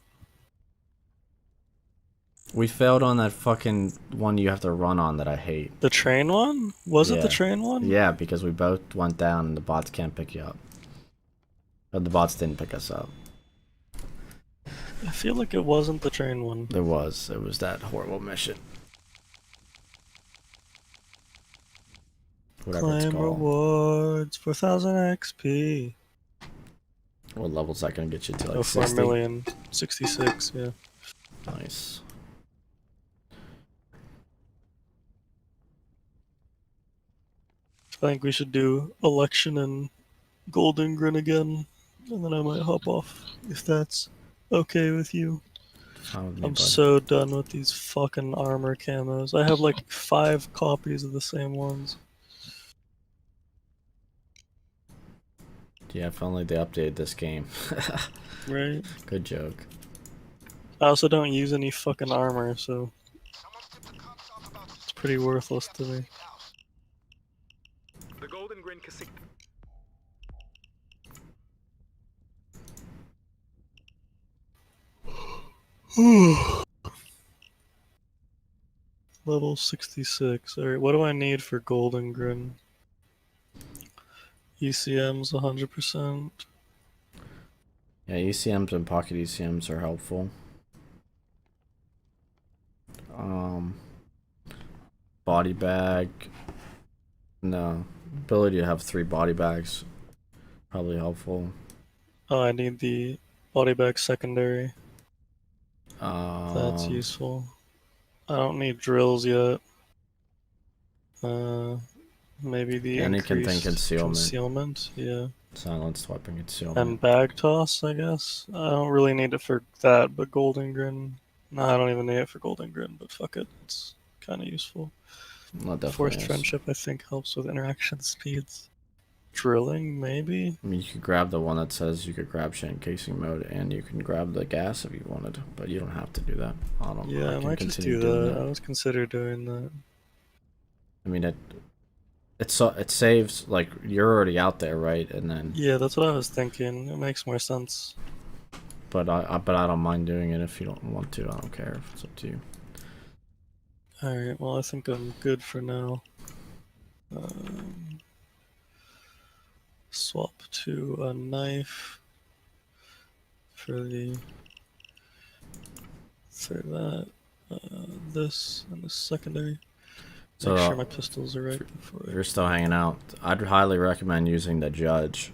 We failed on that fucking one you have to run on that I hate. The train one? Was it the Yeah. train one? Yeah, because we both went down and the bots can't pick you up. But the bots didn't pick us up. I feel like it wasn't the train one. It was that horrible mission. Whatever it's Claim called. rewards, 4,000 XP. What level's that gonna get you to? Like Oh, 4 60? million. 66, yeah. Nice. I think we should do election and Golden Grin again, and then I might hop off, if that's okay with you. Fine with me, I'm bud. so done with these fucking armor camos. I have like 5 copies of the same ones. Yeah, if only they updated this game. Right? Good joke. I also don't use any fucking armor, so someone tipped the cops off about it's pretty worthless to me. house. The Golden Grin Casino. Level 66. Alright, what do I need for Golden Grin? ECM's 100%. Yeah, ECMs and pocket ECMs are helpful. Body bag. No. Ability to have 3 body bags. Probably helpful. Oh, I need the body bag secondary. That's useful. I don't need drills yet. Maybe the Any contain increased concealment. yeah. Silenced weapon concealment. And bag toss, I guess. I don't really need it for that, but golden grin. No, I don't even need it for golden grin, but fuck it. It's kind of useful. Not definitely Forced is. friendship, I think, helps with interaction speeds. Drilling, maybe? I mean, you could grab the one that says you could grab shit in casing mode, and you can grab the gas if you wanted, but you don't have to do that. Yeah, I can might just continue do doing that. I was consider doing that. I mean, it saves, like, you're already out there, right? And then, Yeah, that's what I was thinking. It makes more sense. but I don't mind doing it if you don't want to. I don't care. It's up to you. Alright, well, I think I'm good for now. Swap to a knife for that. This and the secondary. So, Make sure my pistols are right before you're still hanging out. I'd highly recommend using the judge.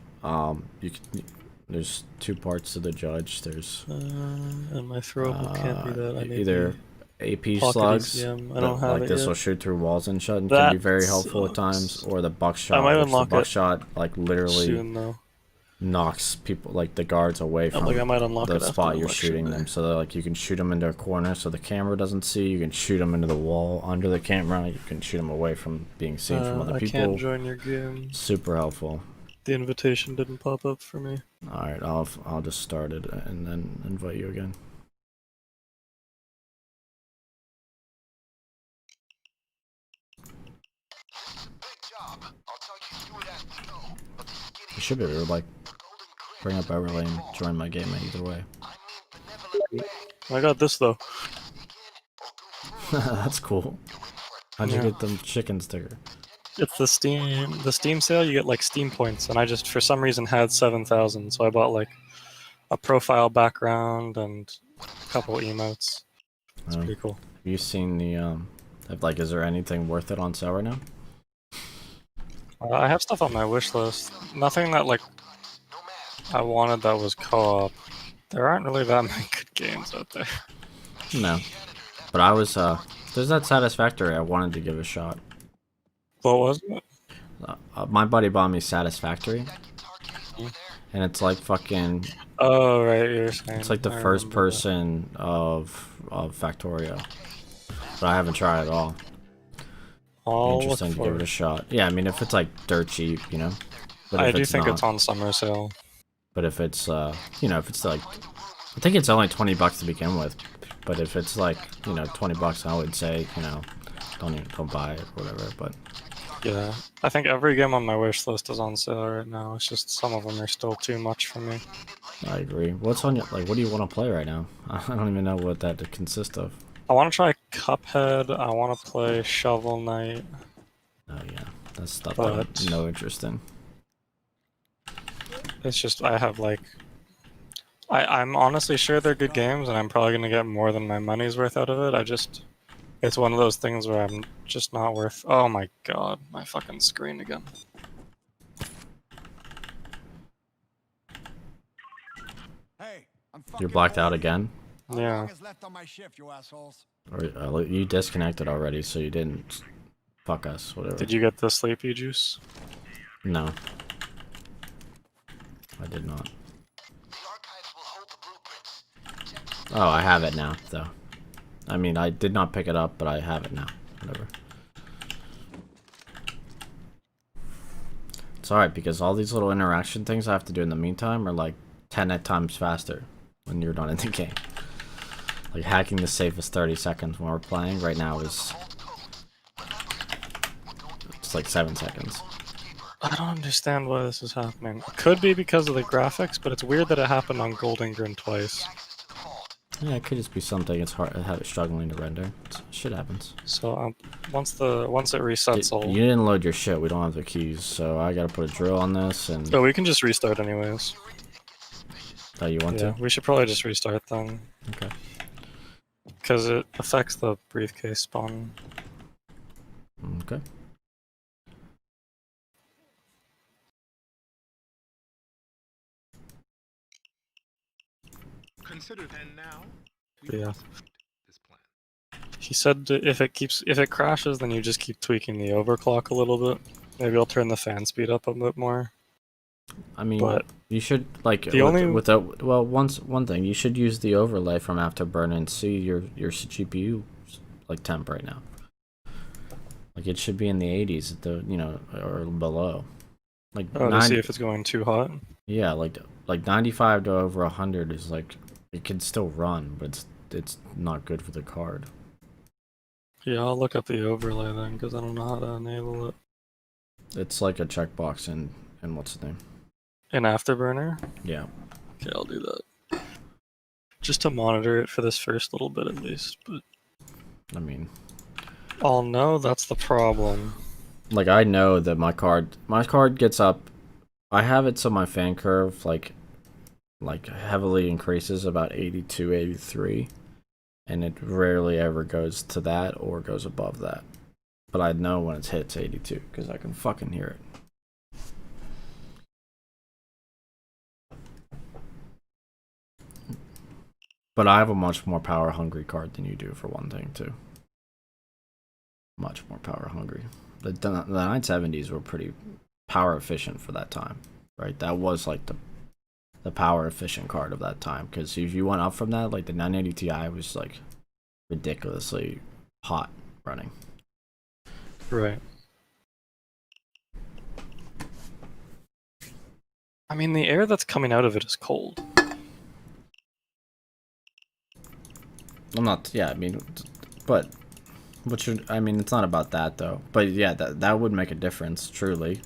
There's two parts to the judge. There's and my throwable can't be that. I need either AP pocket slugs. ECM. I don't have like it this yet. will shoot through walls and shit and That can be very helpful at times. sucks. Or the buckshot. I might which unlock the it buckshot like literally soon though. knocks people, like the guards, away from I might unlock the it after spot the you're lecture shooting day. them. So that, like, you can shoot them into a corner so the camera doesn't see. You can shoot them into the wall under the camera. You can shoot them away from being seen from other I people. can't join your game. Super helpful. The invitation didn't pop up for me. All right, I'll just start it and then invite you again. Big job. I'll tell you through it as we go. But the skinny You should be able to like the golden grin bring up Everly and join my game either way. I mean benevolent bag. I got this though. That's cool. How'd you Yeah. get the chicken sticker? It's the Steam sale. You get like Steam points, and I just for some reason had 7,000, so I bought like a profile background and a couple emotes. It's pretty cool. Have you seen the like, is there anything worth it on sale right now? I have stuff on my wish list. Nothing that like I wanted that was co-op. There aren't really that many good games out there. No, but I was there's that Satisfactory I wanted to give a shot. What was it? My buddy bought me Satisfactory, and it's like fucking. Oh right, you're saying. It's like the I first remember that. person of Factorio, but I haven't tried at all. I'll look Interesting to for give it a shot. Yeah, I mean, if it's like dirt cheap, you know. But I if do it's think not, it's on summer sale. But if it's you know, if it's like, I think it's only $20 to begin with. But if it's like, you know, $20, I would say, you know, don't buy it or whatever. But Yeah, I think every game on my wish list is on sale right now. It's just some of them are still too much for me. I agree. What's on your, like? What do you want to play right now? I don't even know what that consists of. I want to try Cuphead. I want to play Shovel Knight. Oh yeah, that's stuff I have no interest in. It's just I have like I'm honestly sure they're good games, and I'm probably gonna get more than my money's worth out of it. It's one of those things where I'm just not worth. Oh my god, my fucking screen again. Hey, I'm You're fucking blacked out old. again, How Yeah. long is left on my shift, you assholes? or you disconnected already, so you didn't. Fuck us, whatever. Did you get the sleepy juice? No, I did not. The archives will hold the blueprints. Check the Oh, I have it now, though. I mean, I did not pick it up, but I have it now. Whatever. It's alright, because all these little interaction things I have to do in the meantime are like 10 times faster when you're not in the game. Like, hacking the safe is 30 seconds when we're playing. Right now is... It's like 7 seconds. I don't understand why this is happening. It could be because of the graphics, but it's weird that it happened on Golden Grin twice. access to the vault. Yeah, it could just be something. It's hard. Have it struggling to render. Shit happens. So once it resets, You didn't load your shit. We don't have the keys, so I gotta put a drill on this. And Oh, we can just restart anyways. oh, you want Yeah, we should probably just restart then, to? Okay. because it affects the briefcase spawn. Okay. Consider then now We Yeah. must meet this plan. He said if it crashes, then you just keep tweaking the overclock a little bit. Maybe I'll turn the fan speed up a bit more. I mean, But you should like the only- one thing you should use the overlay from Afterburner and see your GPU like temp right now. Like it should be in the 80s, at the or below. Like to see if it's going too hot. yeah, like 95 to over 100 is like it can still run, but it's not good for the card. Yeah, I'll look up the overlay then, because I don't know how to enable it. It's like a checkbox in what's the name? In Afterburner? Yeah. Okay, I'll do that. Just to monitor it for this first little bit at least, but I mean, I'll know that's the problem. like I know that my card gets up. I have it so my fan curve like heavily increases about 82, 83, and it rarely ever goes to that or goes above that. But I know when it hits 82 because I can fucking hear it. But I have a much more power hungry card than you do, for one thing, too. Much more power hungry. The 970s were pretty power efficient for that time, right? That was like the power efficient card of that time. Because if you went up from that, like the 980 Ti was like ridiculously hot running. Right. I mean, the air that's coming out of it is cold. I'm not, yeah, I mean, but I mean, it's not about that though. But yeah, that would make a difference, truly.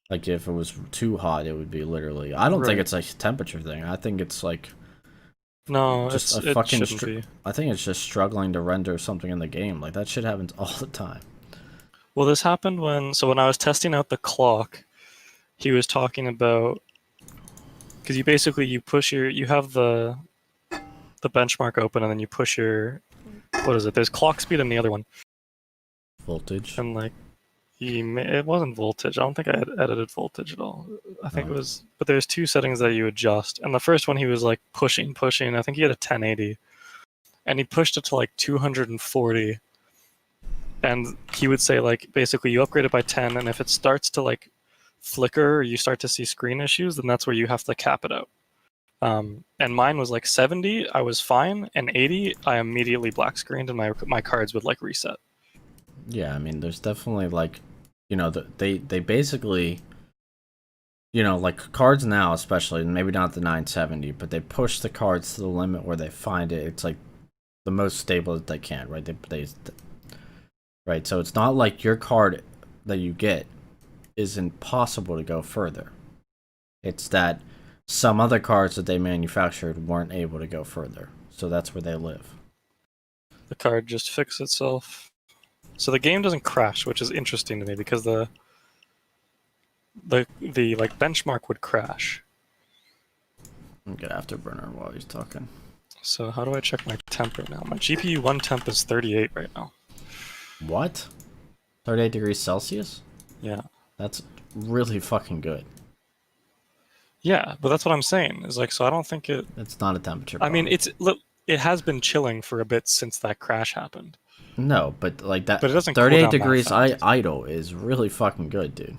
Like if it was too hot, it would be literally. I don't think Right. it's a temperature thing. I think it's like No, just a it fucking. shouldn't be. I think it's just struggling to render something in the game. Like that shit happens all the time. Well, this happened when I was testing out the clock, he was talking about, because you have the benchmark open and then you push your, what is it? There's clock speed in the other one, Voltage. and like it wasn't voltage. I don't think I had edited voltage at all. I think Oh. it was, but there's two settings that you adjust, and the first one he was like pushing. I think he had a 1080, and he pushed it to like 240. And he would say, like, basically you upgrade it by 10, and if it starts to like flicker or you start to see screen issues, then that's where you have to cap it out. And mine was like 70, I was fine, and 80, I immediately black screened, and my cards would like reset. Yeah, I mean, there's definitely like, they basically, like cards now, especially, maybe not the 970, but they push the cards to the limit where they find it's like the most stable that they can, right? Right, so it's not like your card that you get is impossible to go further. It's that some other cards that they manufactured weren't able to go further, so that's where they live. The card just fixed itself. So the game doesn't crash, which is interesting to me because the like benchmark would crash. I'll get Afterburner while he's talking. So how do I check my temp right now? My GPU 1 temp is 38 right now. What? 38 degrees Celsius? Yeah. That's really fucking good. Yeah, but that's what I'm saying. Is like, so I don't think it. It's not a temperature I mean, problem. it has been chilling for a bit since that crash happened. No, but like that. But it doesn't cool 38 down that degrees fast. idle is really fucking good, dude.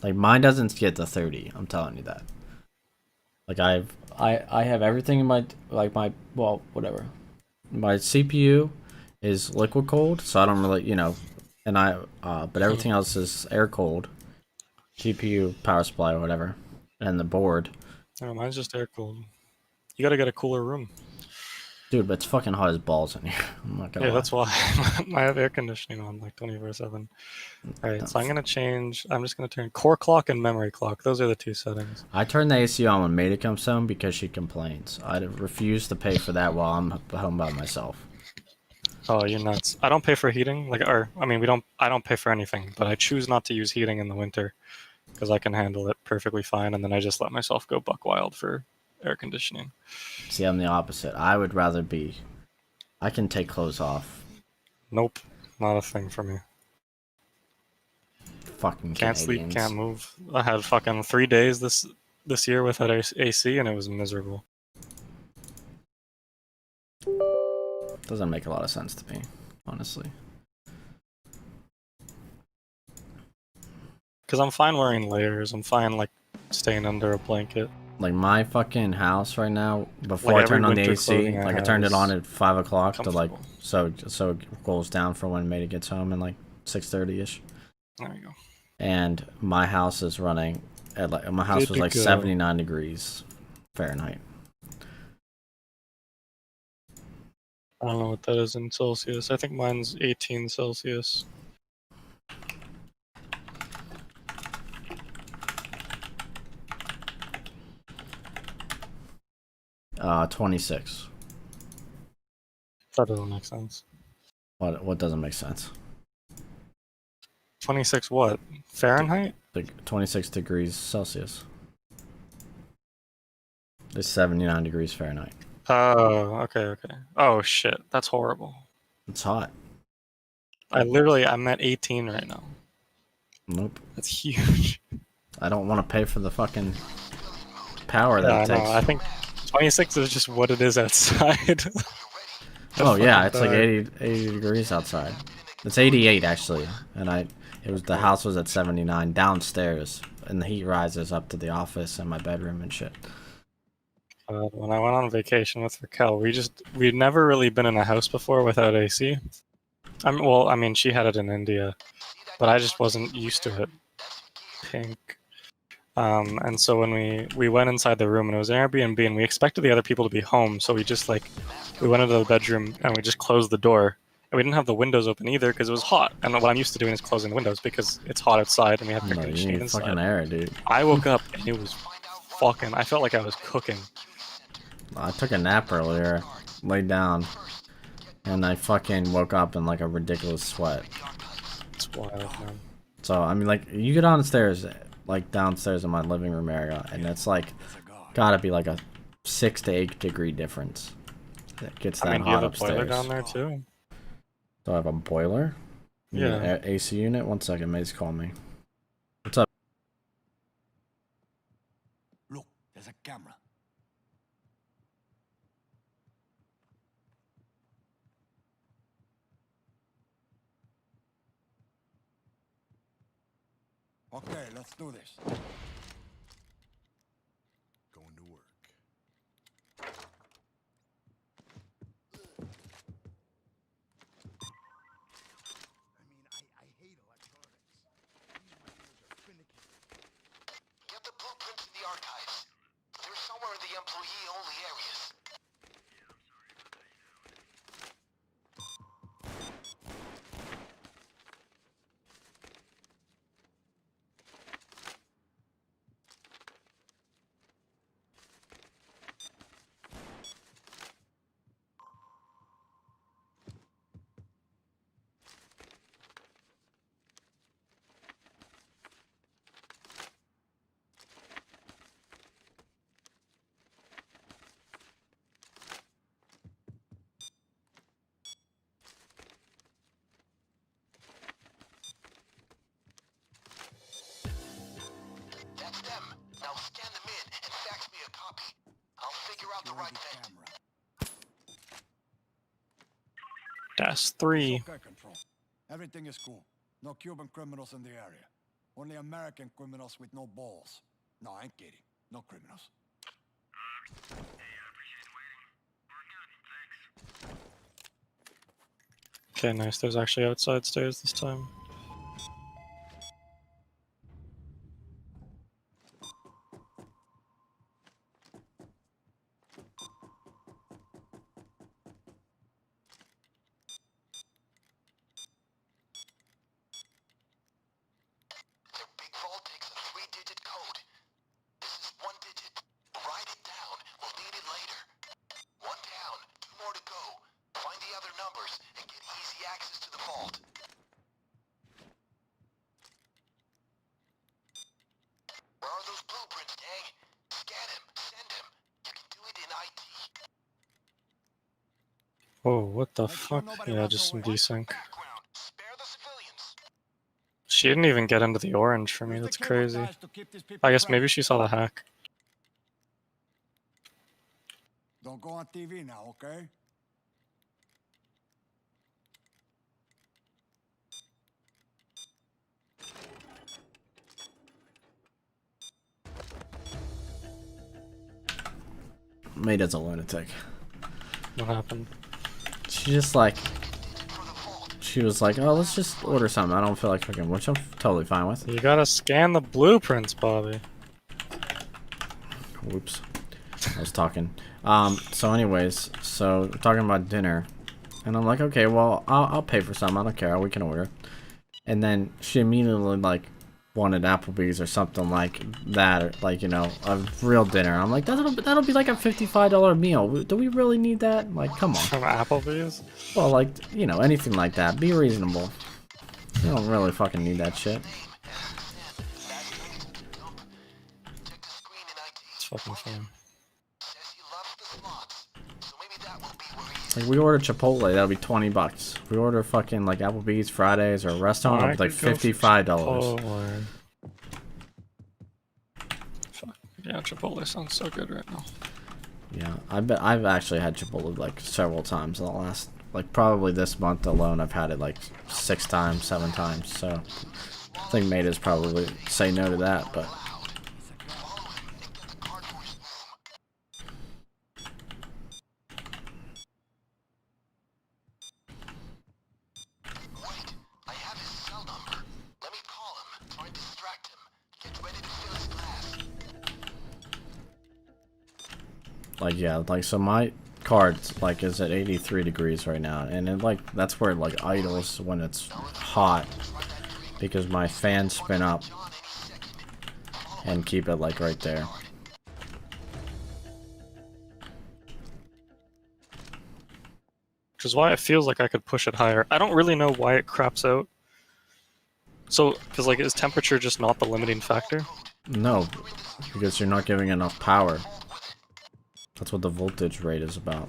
Like mine doesn't get to 30. I'm telling you that. Like I have everything in my well, whatever. My CPU is liquid cold, so I don't really, and but everything else is air cold. GPU, power supply, or whatever, and the board. Oh, mine's just air cooled. You gotta get a cooler room. Dude, but it's fucking hot as balls in here. I'm not gonna Yeah, lie. that's why I have air conditioning on like 24/7. Alright, so I'm gonna change. I'm just gonna turn core clock and memory clock. Those are the two settings. I turn the AC on when Maida comes home because she complains. I refuse to pay for that while I'm home by myself. Oh, you're nuts. I don't pay for heating. I don't pay for anything, but I choose not to use heating in the winter because I can handle it perfectly fine, and then I just let myself go buck wild for air conditioning. See, I'm the opposite. I would rather be. I can take clothes off. Nope, not a thing for me. Fucking Can't Canadians. sleep, can't move. I had fucking 3 days this year without AC, and it was miserable. Doesn't make a lot of sense to me, honestly. Because I'm fine wearing layers. I'm fine like staying under a blanket. Like my fucking house right now, before Like, I every turned on the winter AC, clothing I like I have turned it is on at 5 o'clock to like comfortable. so it goes down for when Mata gets home and like 6:30 ish. There you go. And my house is running at like my house Good was to like go. 79 degrees Fahrenheit. I don't know what that is in Celsius. I think mine's 18 Celsius. 26. That doesn't make sense. What doesn't make sense? 26 what? Fahrenheit? Like 26 degrees Celsius. It's 79 degrees Fahrenheit. Oh, okay. Oh shit, that's horrible. It's hot. I'm at 18 right now. Nope. That's huge. I don't want to pay for the fucking power Yeah, that I it know. takes. I think 26 is just what it is outside. Oh yeah, it's like 80 degrees outside. It's 88 actually, and the house was at 79 downstairs, and the heat rises up to the office and my bedroom and shit. When I went on vacation with Raquel, we'd never really been in a house before without AC. I mean, she had it in India, but I just wasn't used to it. Pink. And so when we went inside the room, and it was an Airbnb, and we expected the other people to be home, so we went into the bedroom and we just closed the door. And we didn't have the windows open either because it was hot. And what I'm used to doing is closing the windows because it's hot outside and we have air No, you conditioning need fucking inside. air, dude. I woke up and it was I felt like I was cooking. I took a nap earlier, laid down, and I fucking woke up in like a ridiculous sweat. It's wild, man. So I mean, like you get downstairs in my living room area, and it's like gotta be like a 6 to 8 degree difference. It gets that I mean, do hot you have a upstairs. boiler down there too? Do I have a boiler? You mean Yeah. AC unit? 1 second, Maze call me. What's up? Look, there's a camera. Okay, let's do this. Going to work. I mean, I hate electronics. These radios are finicky. Get the blueprints in the archives. They're somewhere in the employee-only areas. That's them. Now scan them in and fax me a copy. I'll figure out the right vent. Camera. Dash 3. Okay, Control. Everything is cool. No Cuban criminals in the area. Only American criminals with no balls. No, I ain't kidding. No criminals. Okay, nice. There's actually outside stairs this time. Their big vault takes a 3-digit code. This is 1 digit. Write it down. We'll need it later. 1 down. 2 more to go. Find the other numbers and get easy access to the vault. Where are those blueprints, gang? Scan him. Send him. You can do it in IT. Oh, what the Make sure fuck? nobody Yeah, runs just some away. desync. Background. Spare the civilians. She didn't even get into the orange for me. Use the That's cable crazy. ties to keep these people I guess trapped. maybe she saw the hack. Don't go on TV now, okay? Maida's a lunatic. What happened? She just like, she was like, oh, let's just order something. I don't feel like cooking, which I'm totally fine with. You gotta scan the blueprints, Bobby. Whoops. I was talking. So anyways, so we're talking about dinner. And I'm like, okay, well, I'll pay for some. I don't care. We can order. And then she immediately, like, wanted Applebee's or something like that. Or, like, you know, a real dinner. I'm like, that'll be like a $55 meal. Do we really need that? Like, come on. From Applebee's? Well, like, you know, anything like that. Be reasonable. You don't really fucking need that shit. It's fucking fun. Like, we order Chipotle, that'll be $20. If we order fucking, like, Applebee's, Fridays, or a restaurant, it'll be like $55. Chipotle. Fuck. Yeah, Chipotle sounds so good right now. Yeah, I bet I've actually had Chipotle, like, several times in the last, like, probably this month alone, I've had it, like, 6 times, 7 times, so I think Maida's probably say no to that, but... Like, yeah, like, so my card, like, is at 83 degrees right now, and it, like, that's where it, like, idles when it's hot, because my fans spin up and keep it, like, right there. Which is why it feels like I could push it higher. I don't really know why it craps out. So, because, like, is temperature just not the limiting factor? No, because you're not giving enough power. That's what the voltage rate is about.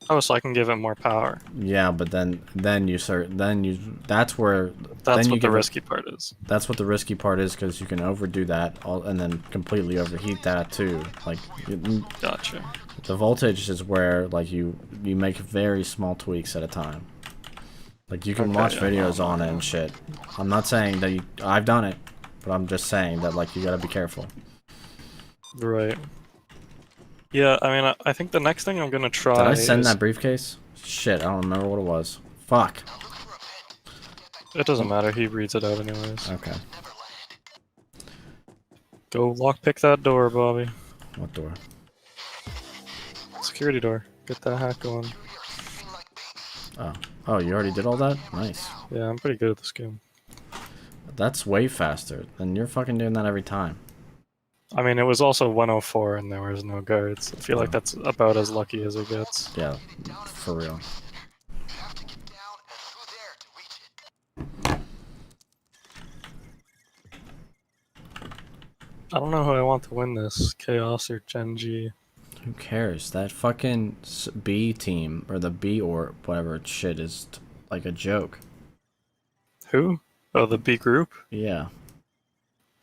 Oh, so I can give it more power. Yeah, but then you start, that's where... That's then what the risky part is. That's what the risky part is, because you can overdo that, and then completely overheat that too. Like, Gotcha. the voltage is where, like, you make very small tweaks at a time. Like, you can watch videos on it and shit. I'm not saying that I've done it, but I'm just saying that, like, you gotta be careful. Right. Yeah, I mean, I think the next thing I'm gonna try. Did I send is... that briefcase? Shit, I don't remember what it was. Fuck. It doesn't matter. He reads it out anyways. Okay. Go lockpick that door, Bobby. What door? Security door. Get that hack going. Oh. Oh, you already did all that? Nice. Yeah, I'm pretty good at this game. That's way faster than you're fucking doing that every time. I mean, it was also 104 and there was no guards. I feel like that's about as lucky as it gets. Yeah, for real. I don't know who I want to win this, Chaos or Gen G. Who cares? That fucking B team, or the B or whatever shit is like a joke. Who? Oh, the B group? Yeah.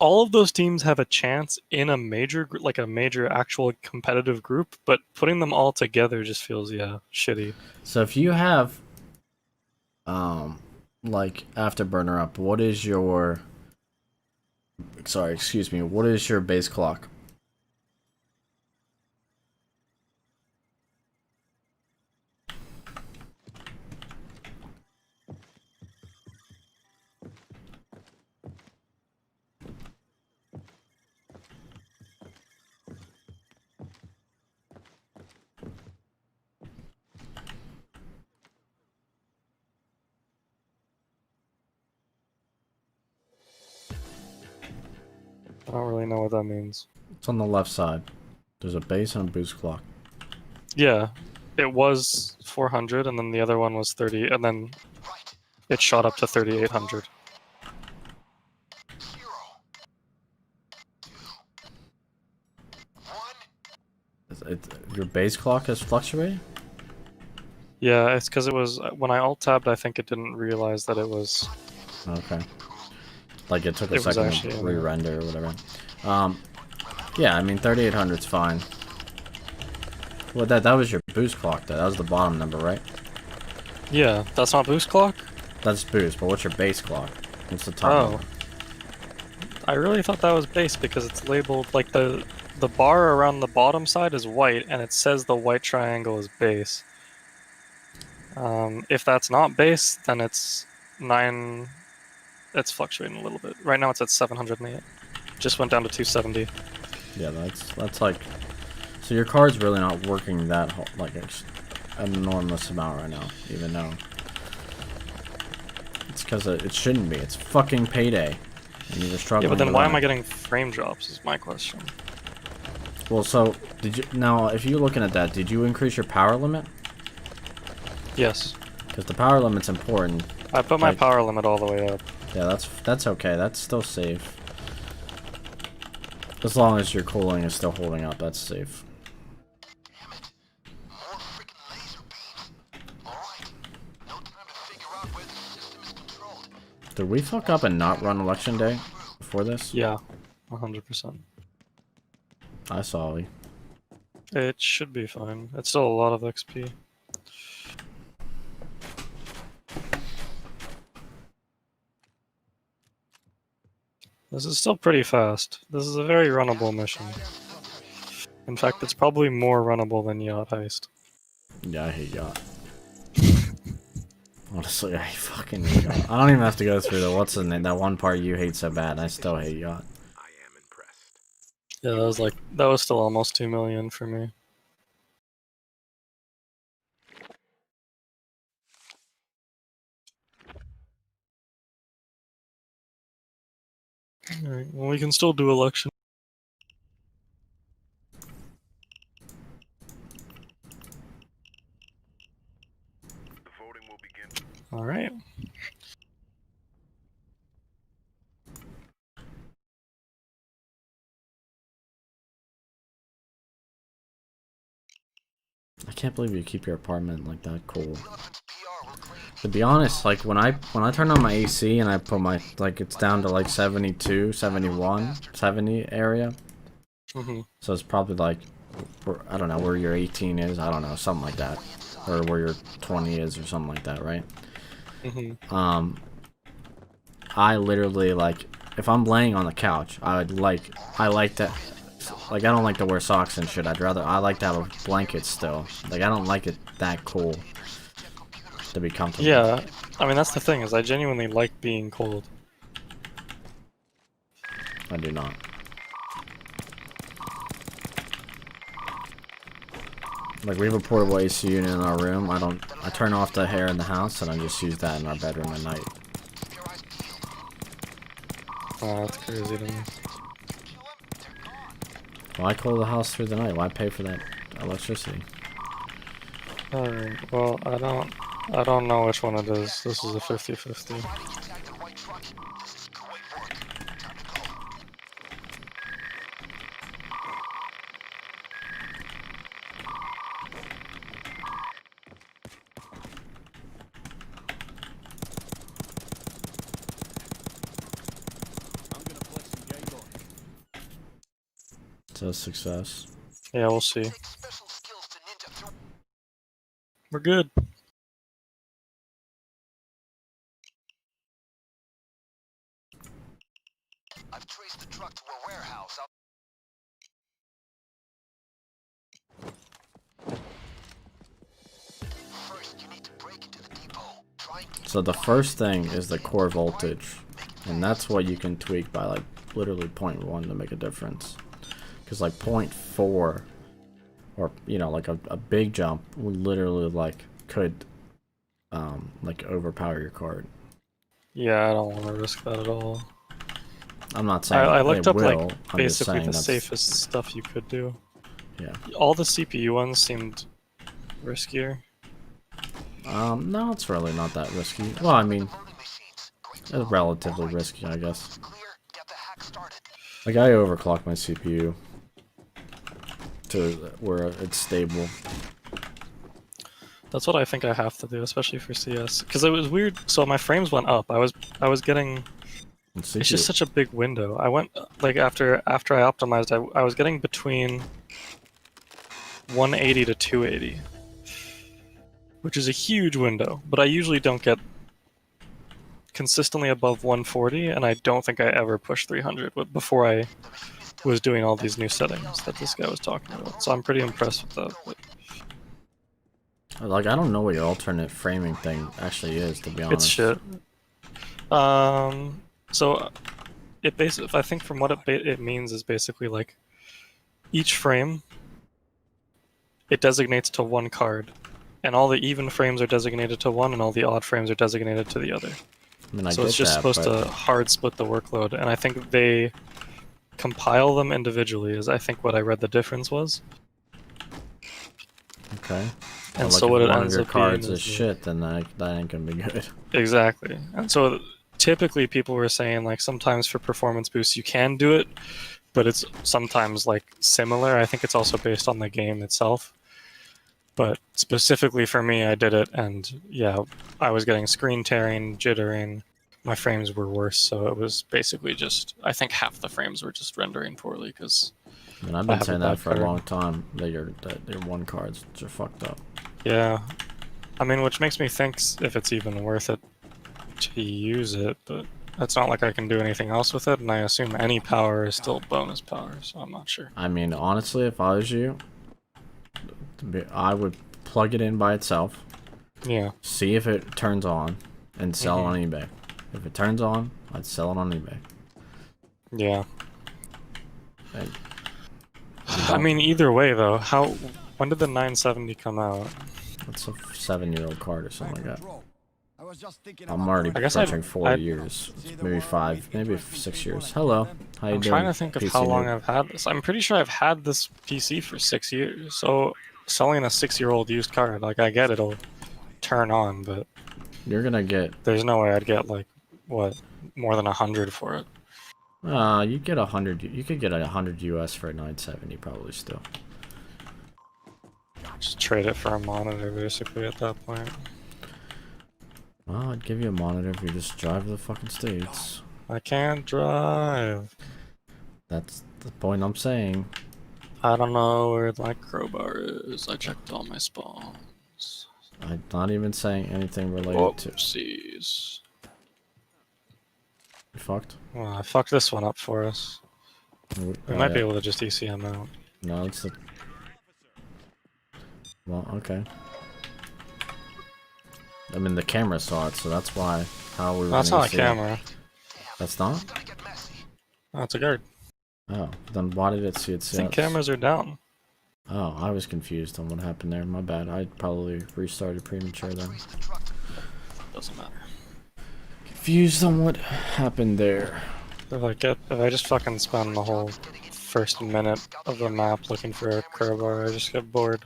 All of those teams have a chance in a major, like a major actual competitive group, but putting them all together just feels, yeah, shitty. So if you have, like, Afterburner up, what is your... Sorry, excuse me, what is your base clock? I don't really know what that means. It's on the left side. There's a base and a boost clock. Yeah, it was 400, and then the other one was 30, and then it shot up to 3,800. Your base clock is fluctuating? Yeah, it's because it was, when I alt-tabbed, I think it didn't realize that it was... Okay. Like, it took a It was second actually to in there. re-render or whatever. Yeah, I mean, 3,800's fine. Well, that was your boost clock, though. That was the bottom number, right? Yeah, that's not boost clock? That's boost, but what's your base clock? What's the top Oh. number? I really thought that was base because it's labeled, like, the the bar around the bottom side is white, and it says the white triangle is base. If that's not base, then it's 9. It's fluctuating a little bit. Right now it's at 708. Just went down to 270. Yeah, that's like. So your card's really not working that like an enormous amount right now, even though it's because it shouldn't be. It's fucking payday, and you're struggling. Yeah, but then with why that. am I getting frame drops? Is my question. Well, so did you now? If you're looking at that, did you increase your power limit? Yes, Because the power limit's important. I put my Like- power limit all the way up. Yeah, that's okay. That's still safe. As long as your cooling is still holding up, that's safe. Damn it. More freaking laser beams. Alright. No time to figure out where the system is controlled. Did we fuck up and not run election day before this? Yeah, 100%. I saw we. It should be fine. It's still a lot of XP. This is still pretty fast. This is a very runnable mission. In fact, it's probably more runnable than Yacht Heist. Yeah, I hate yacht. Honestly, I fucking hate yacht. I don't even have to go through the what's the name, that one part you hate so bad. I still hate yacht. I am impressed. Yeah, that was still almost 2 million for me. Alright, well, we can still do election. The voting will begin. Alright. I can't believe you keep your apartment like that cool. Elephant's PR will claim To be honest, like when I turn on my AC and I put my like it's down to like 72, 71, 70 area. Mm-hmm. So it's probably like I don't know where your 18 is, I don't know, something like that. Or where your 20 is or something like that, right? Mm-hmm. I literally like if I'm laying on the couch, I like that like I don't like to wear socks and shit. I like to have a blanket still. Like I don't like it that cool to be comfortable. Yeah, I mean that's the thing, is I genuinely like being cold. I do not. Like we have a portable AC unit in our room. I turn off the hair in the house and I just use that in our bedroom at night. your eyes peeled. Oh, that's crazy to me. Kill them, they're gone. Why cool the house through the night? Why pay for that electricity? Alright, well, I don't know which one it is. This is a 50-50. Finally tagged the white truck. This is great work. Time to go. I'm gonna play some Game Boy. It's a success. Yeah, we'll see. Take special skills to ninja through. We're good. I've traced the truck to a warehouse. First, you need to break into the depot. Try and keep So the first thing is the core voltage, and that's what you can tweak by like literally 0.1 to make a difference. Because like 0.4, or you know, like a big jump would literally like could like overpower your card. Yeah, I don't want to risk that at all. I'm not saying I looked it up will. like I'm just basically saying the that's- safest stuff you could do. Yeah. All the CPU ones seemed riskier. No, it's really not that risky. Well, I mean, voting machines. Great it's job. relatively Alright, risky, I guess. it's clear. Get the hack started. Like I overclock my CPU to where it's stable. That's what I think I have to do, especially for CS. Because it was weird. So my frames went up. I was getting. And It's CPU just such a big window. I went like after I optimized, I was getting between 180 to 280, which is a huge window. But I usually don't get consistently above 140, and I don't think I ever push 300 before I was doing all these new settings that this guy was talking about. So I'm pretty impressed with that. But Like, I don't know what your alternate framing thing actually is, to be honest. it's shit. So it basically, I think from what it means is basically like each frame it designates to one card, and all the even frames are designated to one, and all the odd frames are designated to the other. I mean, I So get it's just that, supposed but to hard split the workload, and I think they compile them individually. Is I think what I read the difference was. okay. And Well, so like, what if it one ends of your up being cards is is shit, then that ain't gonna be good. exactly. And so typically people were saying like sometimes for performance boosts you can do it, but it's sometimes like similar. I think it's also based on the game itself. But specifically for me, I did it, and yeah, I was getting screen tearing, jittering. My frames were worse, so it was basically just. I think half the frames were just rendering poorly because. I mean, I've I been have a saying that bad for a card. long time. That your one cards are fucked up. Yeah, I mean, which makes me think if it's even worth it to use it, but it's not like I can do anything else with it, and I assume any power is still bonus power, so I'm not sure. I mean, honestly, if I was you, I would plug it in by itself, Yeah, see if it turns on, and sell Mhm. it on eBay. If it turns on, I'd sell it on eBay. yeah. And I mean, either way though, when did the 970 come out? it's a 7-year-old card or something like that. I was just thinking I'm about already I guess approaching 4 I'd- years, maybe 5, maybe 6 years. Hello, how you I'm doing? trying to think of PC how long noob? I've had this. I'm pretty sure I've had this PC for 6 years. So selling a 6-year-old used card, like I get it'll turn on, but You're gonna get. there's no way I'd get like what more than 100 for it. You get 100. You could get 100 US for a 970 probably still. Just trade it for a monitor basically at that point. Well, I'd give you a monitor if you just drive to the fucking States. I can't drive. That's the point I'm saying. I don't know where my crowbar is. I checked all my spawns. I'm not even saying anything related to. Oopsies. You fucked? Well, I fucked this one up for us. We might be Yeah. able to just ECM out. No, it's the. Well, okay. I mean, the camera saw it, so that's why. How we were That's gonna not a see it. camera. That's not? Gonna get messy. That's a guard. Oh, then why did it see it? I think cameras are down. Oh, I was confused on what happened there. My bad. I probably restarted premature then. Grease the truck to Doesn't matter. Confused on what happened there. If I just fucking spend the whole first minute of the map looking for a crowbar, I just get bored.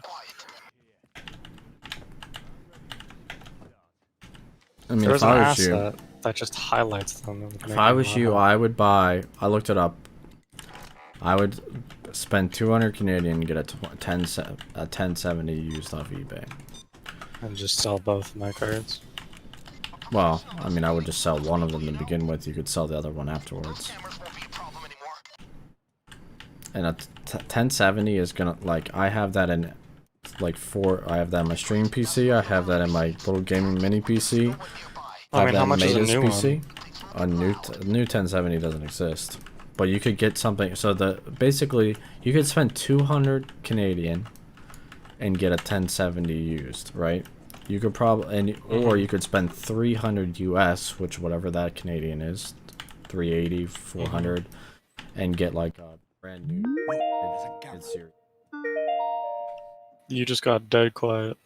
I mean, There's if an I was you, asset that just highlights them. if I was you, I would buy. I looked it up. I would spend 200 Canadian and get a 1070 used off eBay. and just sell both of my cards. Well, I mean, I would just sell one of them to begin with. You could sell the other one afterwards. cameras won't be a problem anymore. And a 1070 is gonna, like, I have that in like I have that in my stream PC. I have that in my little gaming mini PC. I mean, how much is a new PC. A new 1070 doesn't exist, but you could get something. So basically you could spend 200 Canadian and get a 1070 used, right? You could probably or you could spend 300 US, which whatever that Canadian is, 380, 400, and get like a brand new mid series. You just got dead quiet.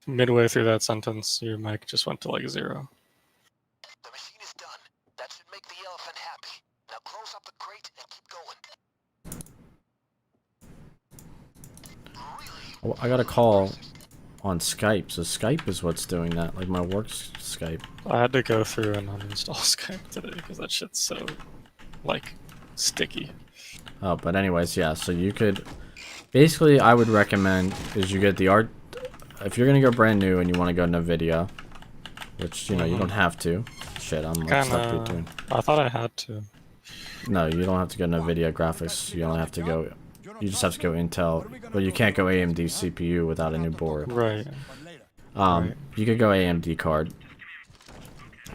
Midway through that sentence, your mic just went to like 0. The machine is done. That should make the elephant happy. Now close up the crate and keep going. Oh, I got a call on Skype, so Skype is what's doing that, like my work Skype. I had to go through and uninstall Skype today because that shit's so, like, sticky. Oh, but anyways, yeah, so you could basically, I would recommend is you get the art if you're gonna go brand new and you want to go NVIDIA, which you know you don't have to. Shit, I'm like stuck between. I thought I had to. No, you don't have to go NVIDIA graphics. You only have to go. You just have to go Intel, but you can't go AMD CPU without a new board. Right. You could go AMD card.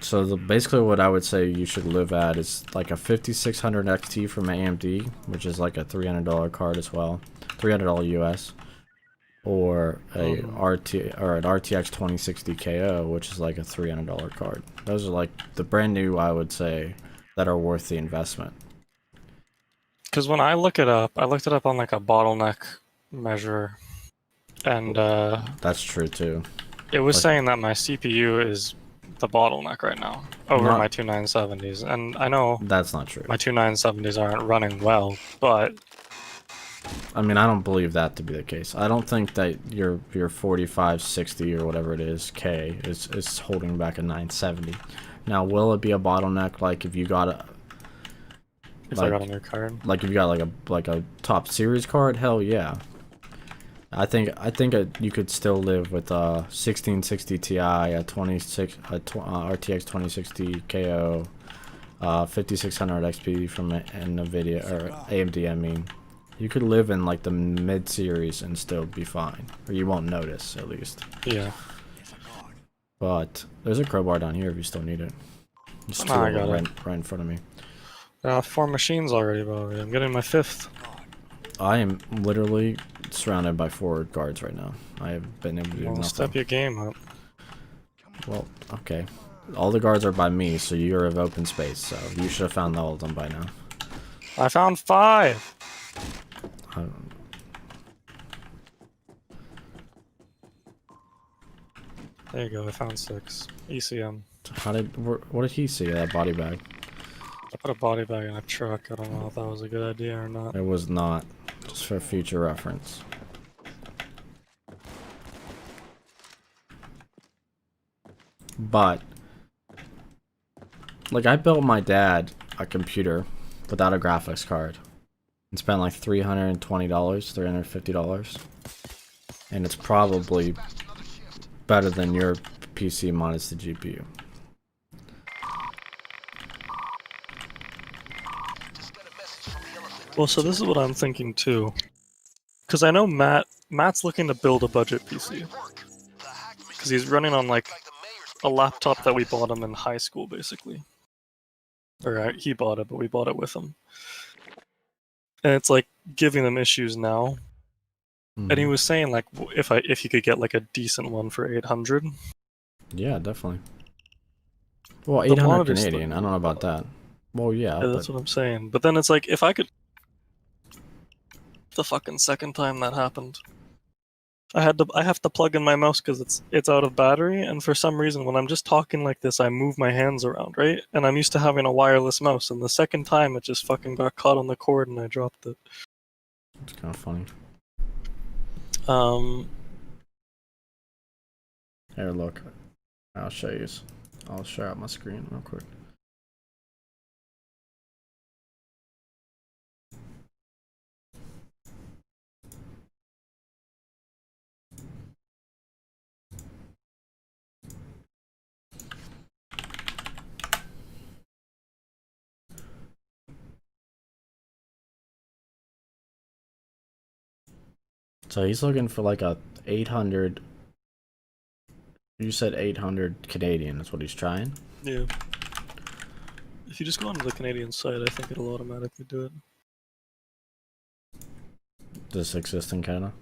So basically what I would say you should live at is like a 5600 XT from AMD, which is like a $300 card as well, $300 US, or a RT or an RTX 2060 KO, which is like a $300 card. Those are like the brand new, I would say, that are worth the investment. Because when I look it up, I looked it up on like a bottleneck measure, and That's true too. it was Like- saying that my CPU is the bottleneck right now over Not- my two 970s, and I know That's not true. my two 970s aren't running well, but I mean, I don't believe that to be the case. I don't think that your 4560 or whatever it is K is holding back a 970. Now, will it be a bottleneck like if you got a if I got a new card, like if you got like a top series card? Hell yeah. I think you could still live with a 1660 Ti, a RTX 2060 KO, 5600 XP from Nvidia or AMD. I mean, you could live in like the mid series and still be fine, or you won't notice at least. yeah. But there's a crowbar down here if you still need it. Just Nah, I two of got them it. right in front of me. 4 machines already, Bobby. I'm getting my 5th. I am literally surrounded by 4 guards right now. I have been able to do Well, nothing. step your game up. Well, okay. All the guards are by me, so you're of open space, so you should have found all of them by now. I found 5. Um, There you go. I found 6. ECM. what did he see, that body bag? I put a body bag in a truck. I don't know if that was a good idea or not. It was not, just for future reference. But, like, I built my dad a computer without a graphics card and spent like $320, $350. And it's probably better than your PC minus the GPU. Well, so this is what I'm thinking too. Because I know Matt's looking to build a budget PC. Because he's running on like a laptop that we bought him in high school, basically. Or he bought it, but we bought it with him. And it's like giving them issues now. And he was saying like if he could get like a decent one for 800. Yeah, definitely. Well, The 800 monitor's Canadian. I don't know about that. Well, yeah. Yeah, that's what I'm saying. But then it's like if I could. The fucking second time that happened, I have to plug in my mouse because it's out of battery, and for some reason when I'm just talking like this, I move my hands around, right? And I'm used to having a wireless mouse, and the second time it just fucking got caught on the cord and I dropped it. It's kind of funny. Here, look. I'll show you. I'll share out my screen real quick. So he's looking for like a 800. You said 800 Canadian is what he's trying. Yeah. If you just go onto the Canadian site, I think it'll automatically do it. Does this exist in Canada?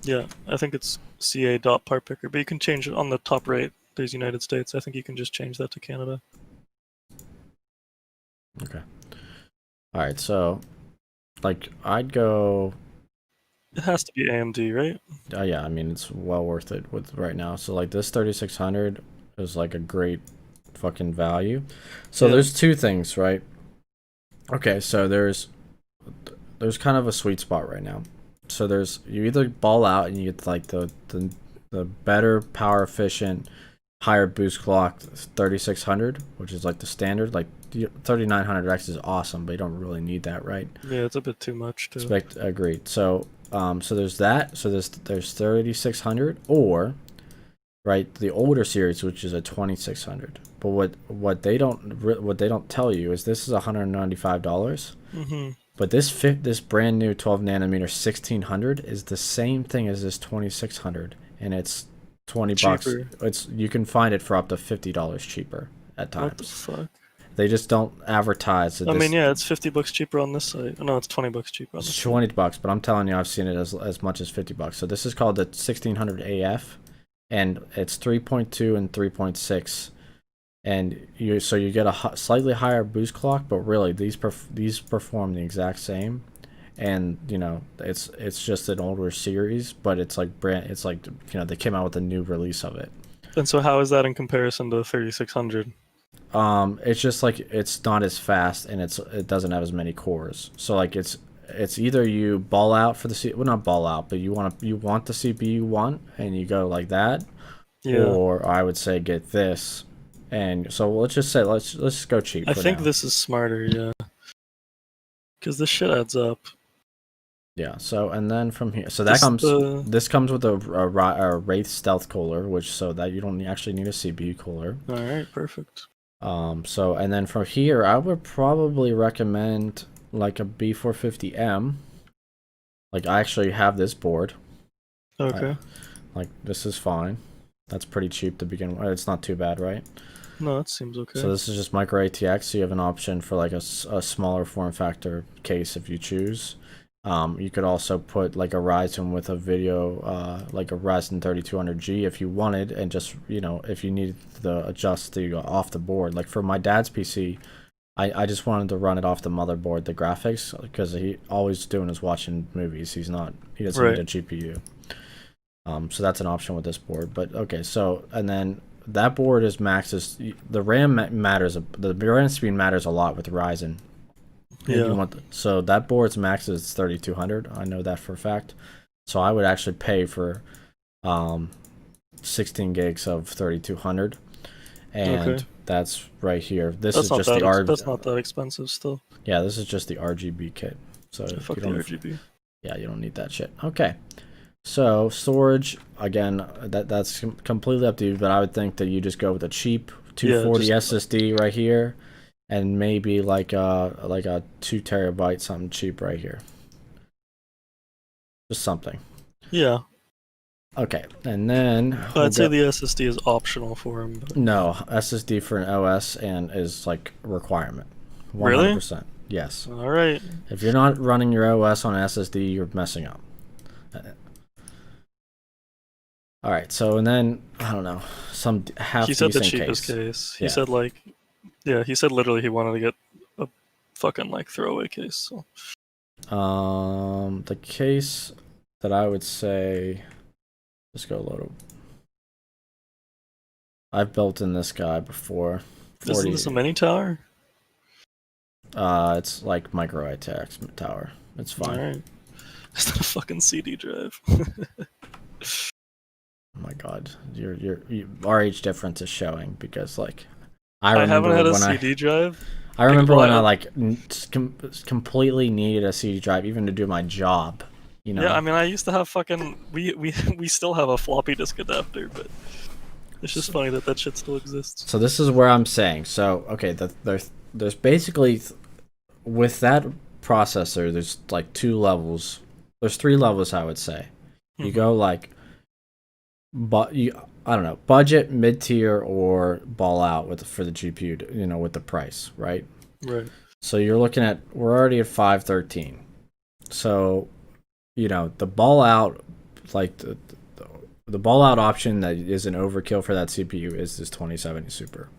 Yeah, I think it's ca.partpicker, but you can change it on the top right. There's United States. I think you can just change that to Canada. Okay. Alright, so like I'd go It has to be AMD, right? yeah, I mean it's well worth it with right now. So like this 3600 is like a great fucking value. So Yeah. there's two things, right? Okay, so there's kind of a sweet spot right now. So there's you either ball out and you get like the better power efficient higher boost clock 3600, which is like the standard. Like 3900X is awesome, but you don't really need that, right? Yeah, it's a bit too much too. Agreed. So so there's that. So there's 3600 or right the older series, which is a 2600. But what they don't tell you is this is $195. Mm-hmm. But this brand new 12 nanometer 1600 is the same thing as this 2600, and it's $20 bucks. Cheaper. You can find it for up to $50 cheaper at What the times. fuck? They just don't advertise that I this mean, yeah, it's $50 cheaper on this site. No, it's $20 cheaper on this it's site. $20, but I'm telling you, I've seen it as much as $50. So this is called the 1600 AF, and it's 3.2 and 3.6, and you get a slightly higher boost clock, but really these perform the exact same, and you know it's just an older series, but it's like they came out with a new release of it. And so how is that in comparison to 3600? It's just like it's not as fast, and it doesn't have as many cores. So like it's either you ball out for the well, not ball out, but you want the CPU you want, and you go like that, Yeah. or I would say get this. And so let's just say let's just go cheap. I for think now. this is smarter, yeah. Because this shit adds up. Yeah. So and then from here, so that this comes with a Wraith Stealth cooler, which so that you don't actually need a CPU cooler. All right, perfect. So and then from here, I would probably recommend like a B450M. Like I actually have this board. Okay. Like this is fine. That's pretty cheap to begin with. It's not too bad, right? No, that seems okay. So this is just micro ATX. So you have an option for like a smaller form factor case if you choose. You could also put like a Ryzen with a video, like a Ryzen 3200G if you wanted, and just if you needed to adjust the off the board. Like for my dad's PC, I just wanted to run it off the motherboard, the graphics, because all he's doing is watching movies. He doesn't Right. need a GPU. So that's an option with this board. But okay, so and then that board is the RAM matters. The RAM speed matters a lot with Ryzen. Yeah. So that board's max is 3200. I know that for a fact. So I would actually pay for 16 gigs of 3200, and Okay. that's right here. This That's is not just that. the That's not that expensive still. Yeah, this is just the RGB kit. So Yeah, if fuck you the don't, RGB. yeah, you don't need that shit. Okay. So storage again, that's completely up to you, but I would think that you just go with a cheap 240 SSD right here, and maybe like a 2 terabyte something cheap right here. Just something. Yeah. Okay, and then I'd say the SSD is optional for him. But... no SSD for an OS and is like a requirement. 100%. Really? Yes. All right. If you're not running your OS on SSD, you're messing up. All right, so and then I don't know, some half He said the decent cheapest case. case. He Yeah. said like, yeah, he said literally he wanted to get a fucking like throwaway case. So. The case that I would say, let's go load up. I've built in this guy before. Isn't this a mini tower? It's like micro ATX tower. It's fine. All right. It's not a fucking CD drive. Oh my god, our age difference is showing because like I remember haven't had a when CD drive. I remember when I Well, like completely needed a CD drive even to do my job. You know. Yeah, I mean, I used to have fucking. We still have a floppy disk adapter, but it's just funny that shit still exists. So this is where I'm saying. So okay, there's basically with that processor, there's like 2 levels. There's 3 levels, I would say. You go like, I don't know, budget, mid tier, or ball out for the GPU. With the price, right? Right. So you're looking at we're already at 513. So, the ball out, like the ball out option that is an overkill for that CPU is this 2070 Super.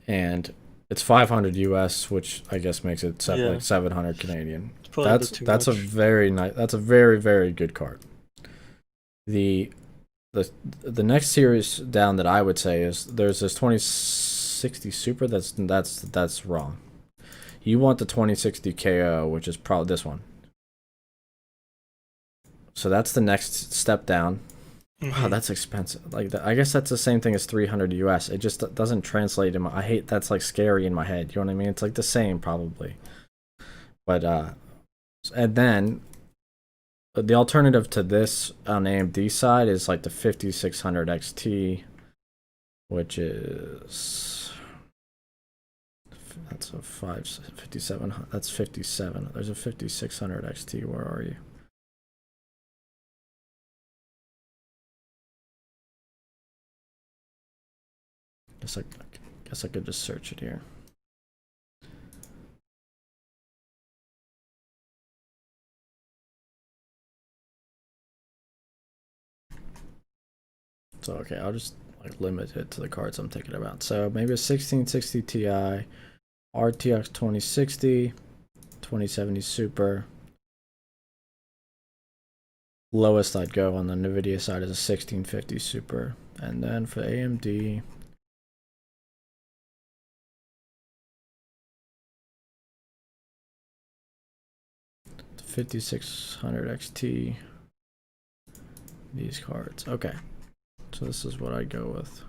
And it's 500 US, which I guess makes it like 700 Canadian. That's a very nice. That's a very, very good card. The next series down that I would say is there's this 2060 Super. That's wrong. You want the 2060 KO, which is probably this one. So that's the next step down. Wow, that's expensive. Like I guess that's the same thing as 300 US. It just doesn't translate in I hate that's like scary in my head. You know what I mean? It's like the same probably. But and then the alternative to this on AMD side is like the 5600 XT, which is that's a 57. That's 57. There's a 5600 XT. Where are you? Guess I could just search it here. So okay, I'll just like limit it to the cards I'm thinking about. So maybe a 1660 Ti, RTX 2060, 2070 Super. Lowest I'd go on the NVIDIA side is a 1650 Super. And then for AMD, the 5600 XT. These cards. Okay. So this is what I'd go with.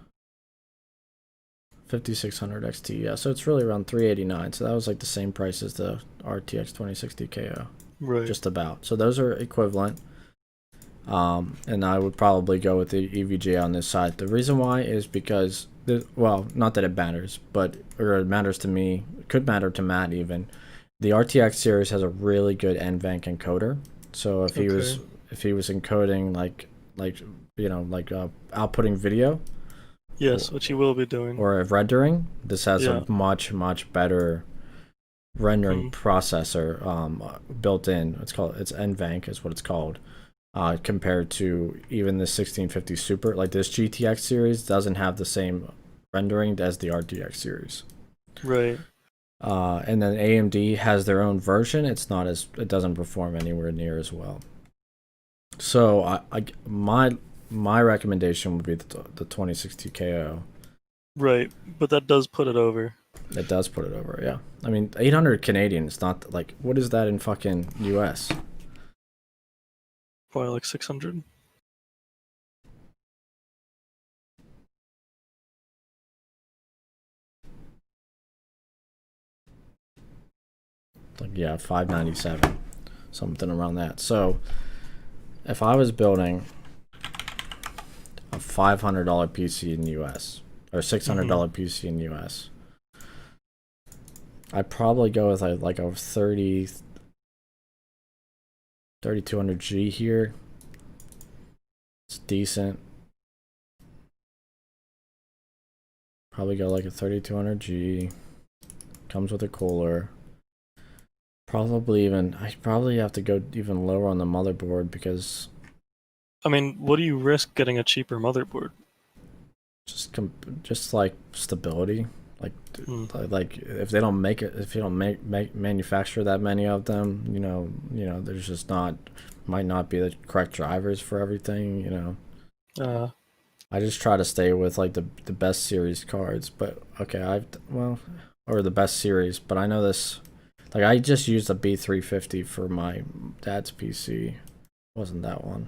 5600 XT. Yeah, so it's really around 389. So that was like the same price as the RTX 2060 KO. Right. Just about. So those are equivalent. And I would probably go with the EVGA on this side. The reason why is because, well, not that it matters, but or it matters to me. It could matter to Matt even. The RTX series has a really good NVENC encoder. So if he was encoding like outputting video, Yes, which he will be doing. or rendering, this has a much better rendering processor built in. It's NVENC is what it's called. Compared to even the 1650 Super, like this GTX series doesn't have the same rendering as the RTX series. Right. And then AMD has their own version. It doesn't perform anywhere near as well. So my recommendation would be the 2060 KO. Right, but that does put it over. It does put it over, yeah. I mean, 800 Canadian. It's not like, what is that in fucking US? Probably like 600. Like, yeah, 597, something around that. So if I was building a $500 PC in US or $600 PC in US, I'd probably go with like a 3200G here. It's decent. Probably go like a 3200G. Comes with a cooler. I probably have to go even lower on the motherboard because, I mean, what do you risk getting a cheaper motherboard? just like stability. Like if they don't make it, if you don't manufacture that many of them, there's just might not be the correct drivers for everything, I just try to stay with like the best series cards, but okay, or the best series, but I know this, like I just used a B350 for my dad's PC. Wasn't that one.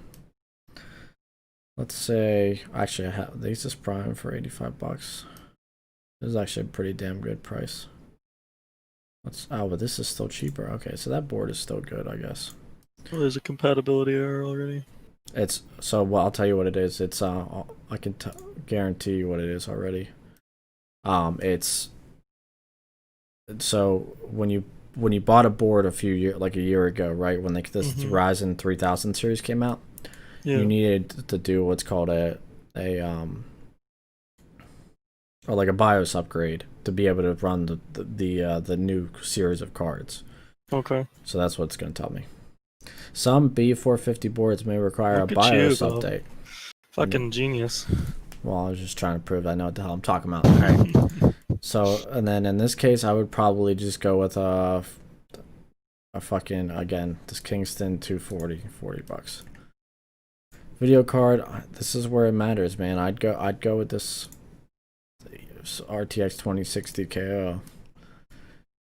Let's say, actually I have the Asus Prime for $85. This is actually a pretty damn good price. But this is still cheaper. Okay, so that board is still good, I guess. Well, there's a compatibility error already. Well, I'll tell you what it is. It's I can guarantee you what it is already. It's so when you bought a board a year ago, right? When this Ryzen 3000 series came out, you needed to do what's called or like a BIOS upgrade to be able to run the new series of cards. Okay. So that's what it's going to tell me. Some B450 boards may require a BIOS update. Fucking genius. Well, I was just trying to prove I know what the hell I'm talking about. Right? So, and then in this case, I would probably just go with a fucking, again, this Kingston 240, $40. Video card, this is where it matters, man. I'd go with this RTX 2060 KO.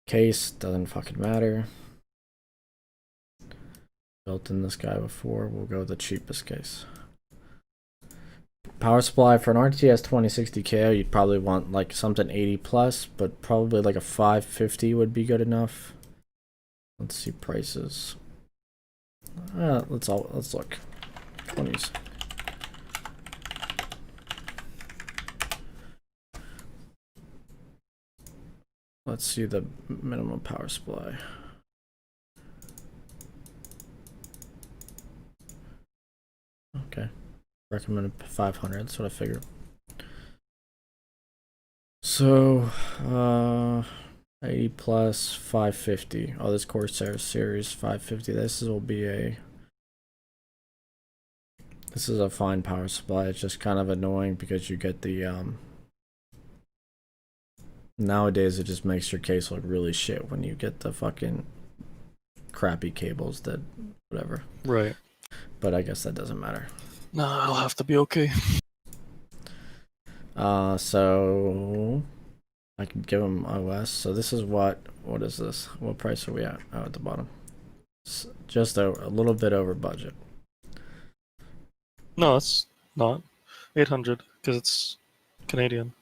Case doesn't fucking matter. Built in this guy before. We'll go with the cheapest case. Power supply for an RTX 2060 KO, you'd probably want like something 80 plus, but probably like a 550 would be good enough. Let's see prices. Let's look. 20s. Let's see the minimum power supply. Okay. Recommended 500, that's what I figured. So, 80 plus 550. Oh, this Corsair Series 550. This will be a. This is a fine power supply. It's just kind of annoying because you get the Nowadays, it just makes your case look really shit when you get the fucking crappy cables that whatever. Right. But I guess that doesn't matter. No, it'll have to be okay. So I can give them OS. So this is what is this? What price are we at? Oh, at the bottom. Just a little bit over budget. No, it's not 800 because it's Canadian.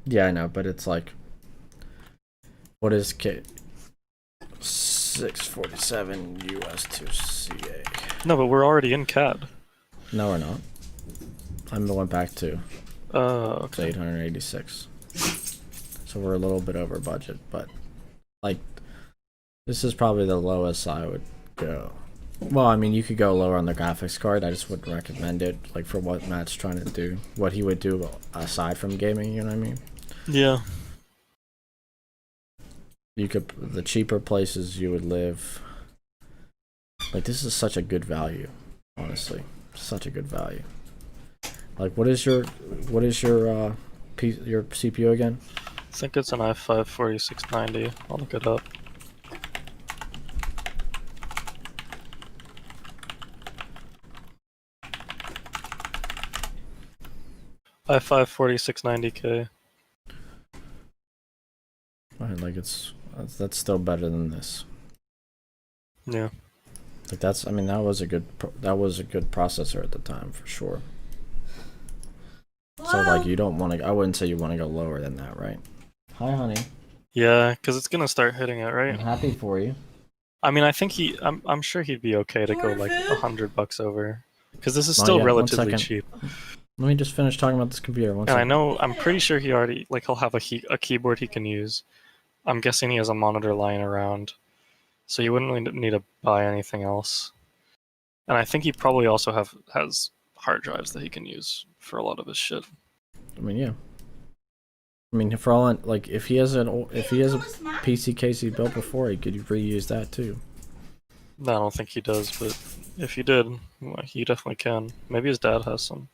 Yeah, I know, but it's like, what is 647 US to CA? No, but we're already in CAD. No, we're not. I went back to Okay. 886. So we're a little bit over budget, but like, this is probably the lowest I would go. Well, I mean, you could go lower on the graphics card. I just wouldn't recommend it, like for what Matt's trying to do, what he would do aside from gaming. You know what I mean? Yeah. You could, the cheaper places you would live. Like, this is such a good value, honestly, such a good value. Like, what is your your CPU again? I think it's an i5 4690. I'll look it up. i5 4690K. Right, like that's still better than this. Yeah. Like I mean, that was a good processor at the time for sure. So like, you don't want to. I wouldn't say you want to go lower than that, right? Hi, honey. Yeah, because it's gonna start hitting it, right? I'm happy for you. I mean, I think I'm sure he'd be okay to go like $100 over, because this is Not still yet, 1 relatively second. cheap. Let me just finish talking about this computer. One And I second. know, I'm pretty sure he already, like, he'll have a keyboard he can use. I'm guessing he has a monitor lying around, so you wouldn't really need to buy anything else. And I think he probably also has hard drives that he can use for a lot of his shit. I mean, yeah. I mean, for all like, if he has a PC case he built before, he could reuse that too. No, I don't think he does, but if he did, well, he definitely can. Maybe his dad has some.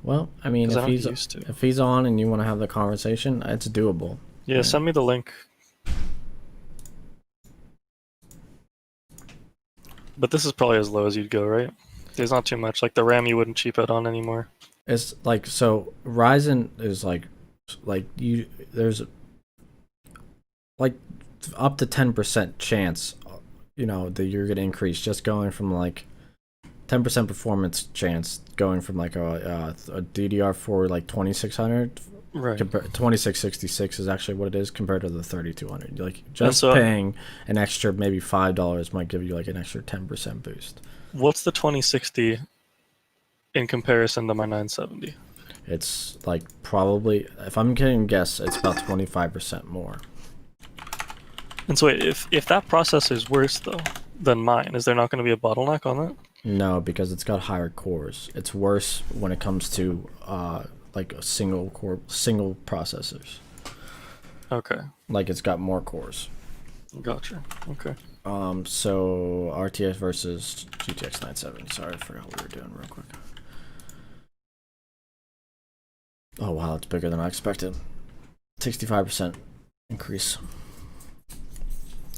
Well, I mean, 'Cause I if know he he's used to. if he's on and you want to have the conversation, it's doable. Yeah, Yeah. send me the link. But this is probably as low as you'd go, right? There's not too much. Like the RAM you wouldn't cheap it on anymore. It's like, so Ryzen is like there's like up to 10% chance, you know, that you're gonna increase just going from like 10% performance chance going from like a DDR4 like 2600. Right. 2666 is actually what it is compared to the 3200. Like, just so, paying an extra maybe $5 might give you like an extra 10% boost. What's the 2060 in comparison to my 970? It's like, probably, if I'm getting guess, it's about 25% more. And so wait, if that processor is worse though than mine, is there not going to be a bottleneck on that? No, because it's got higher cores. It's worse when it comes to like a single processors. Okay. Like, it's got more cores. Gotcha. Okay. So RTX versus GTX 970. Sorry, I forgot what we were doing real quick. Oh wow, it's bigger than I expected. 65% increase.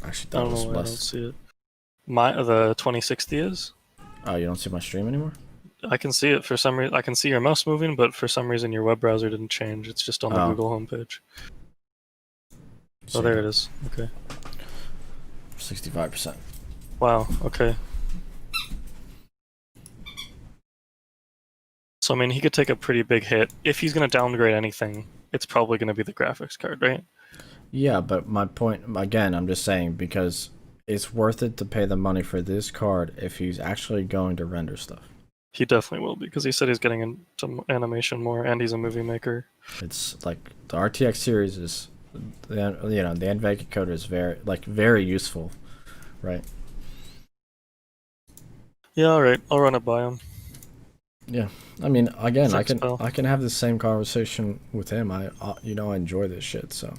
Actually, I that don't was know why I don't less. see it. The 2060 is? Oh, you don't see my stream anymore? I can see it for some reason. I can see your mouse moving, but for some reason your web browser didn't change. It's just on the Oh. Google homepage. See Oh, there that? it is. Okay. 65%. Wow. Okay. So I mean, he could take a pretty big hit. If he's going to downgrade anything, it's probably going to be the graphics card, right? Yeah, but my point, again, I'm just saying, because it's worth it to pay the money for this card if he's actually going to render stuff. He definitely will, because he said he's getting into animation more, and he's a movie maker. It's like the RTX series is, you know, the NVIDIA coder is very useful, right? Yeah, alright. I'll run it by him. Yeah, I mean, again, Six bill. I can have the same conversation with him. I you know, I enjoy this shit, so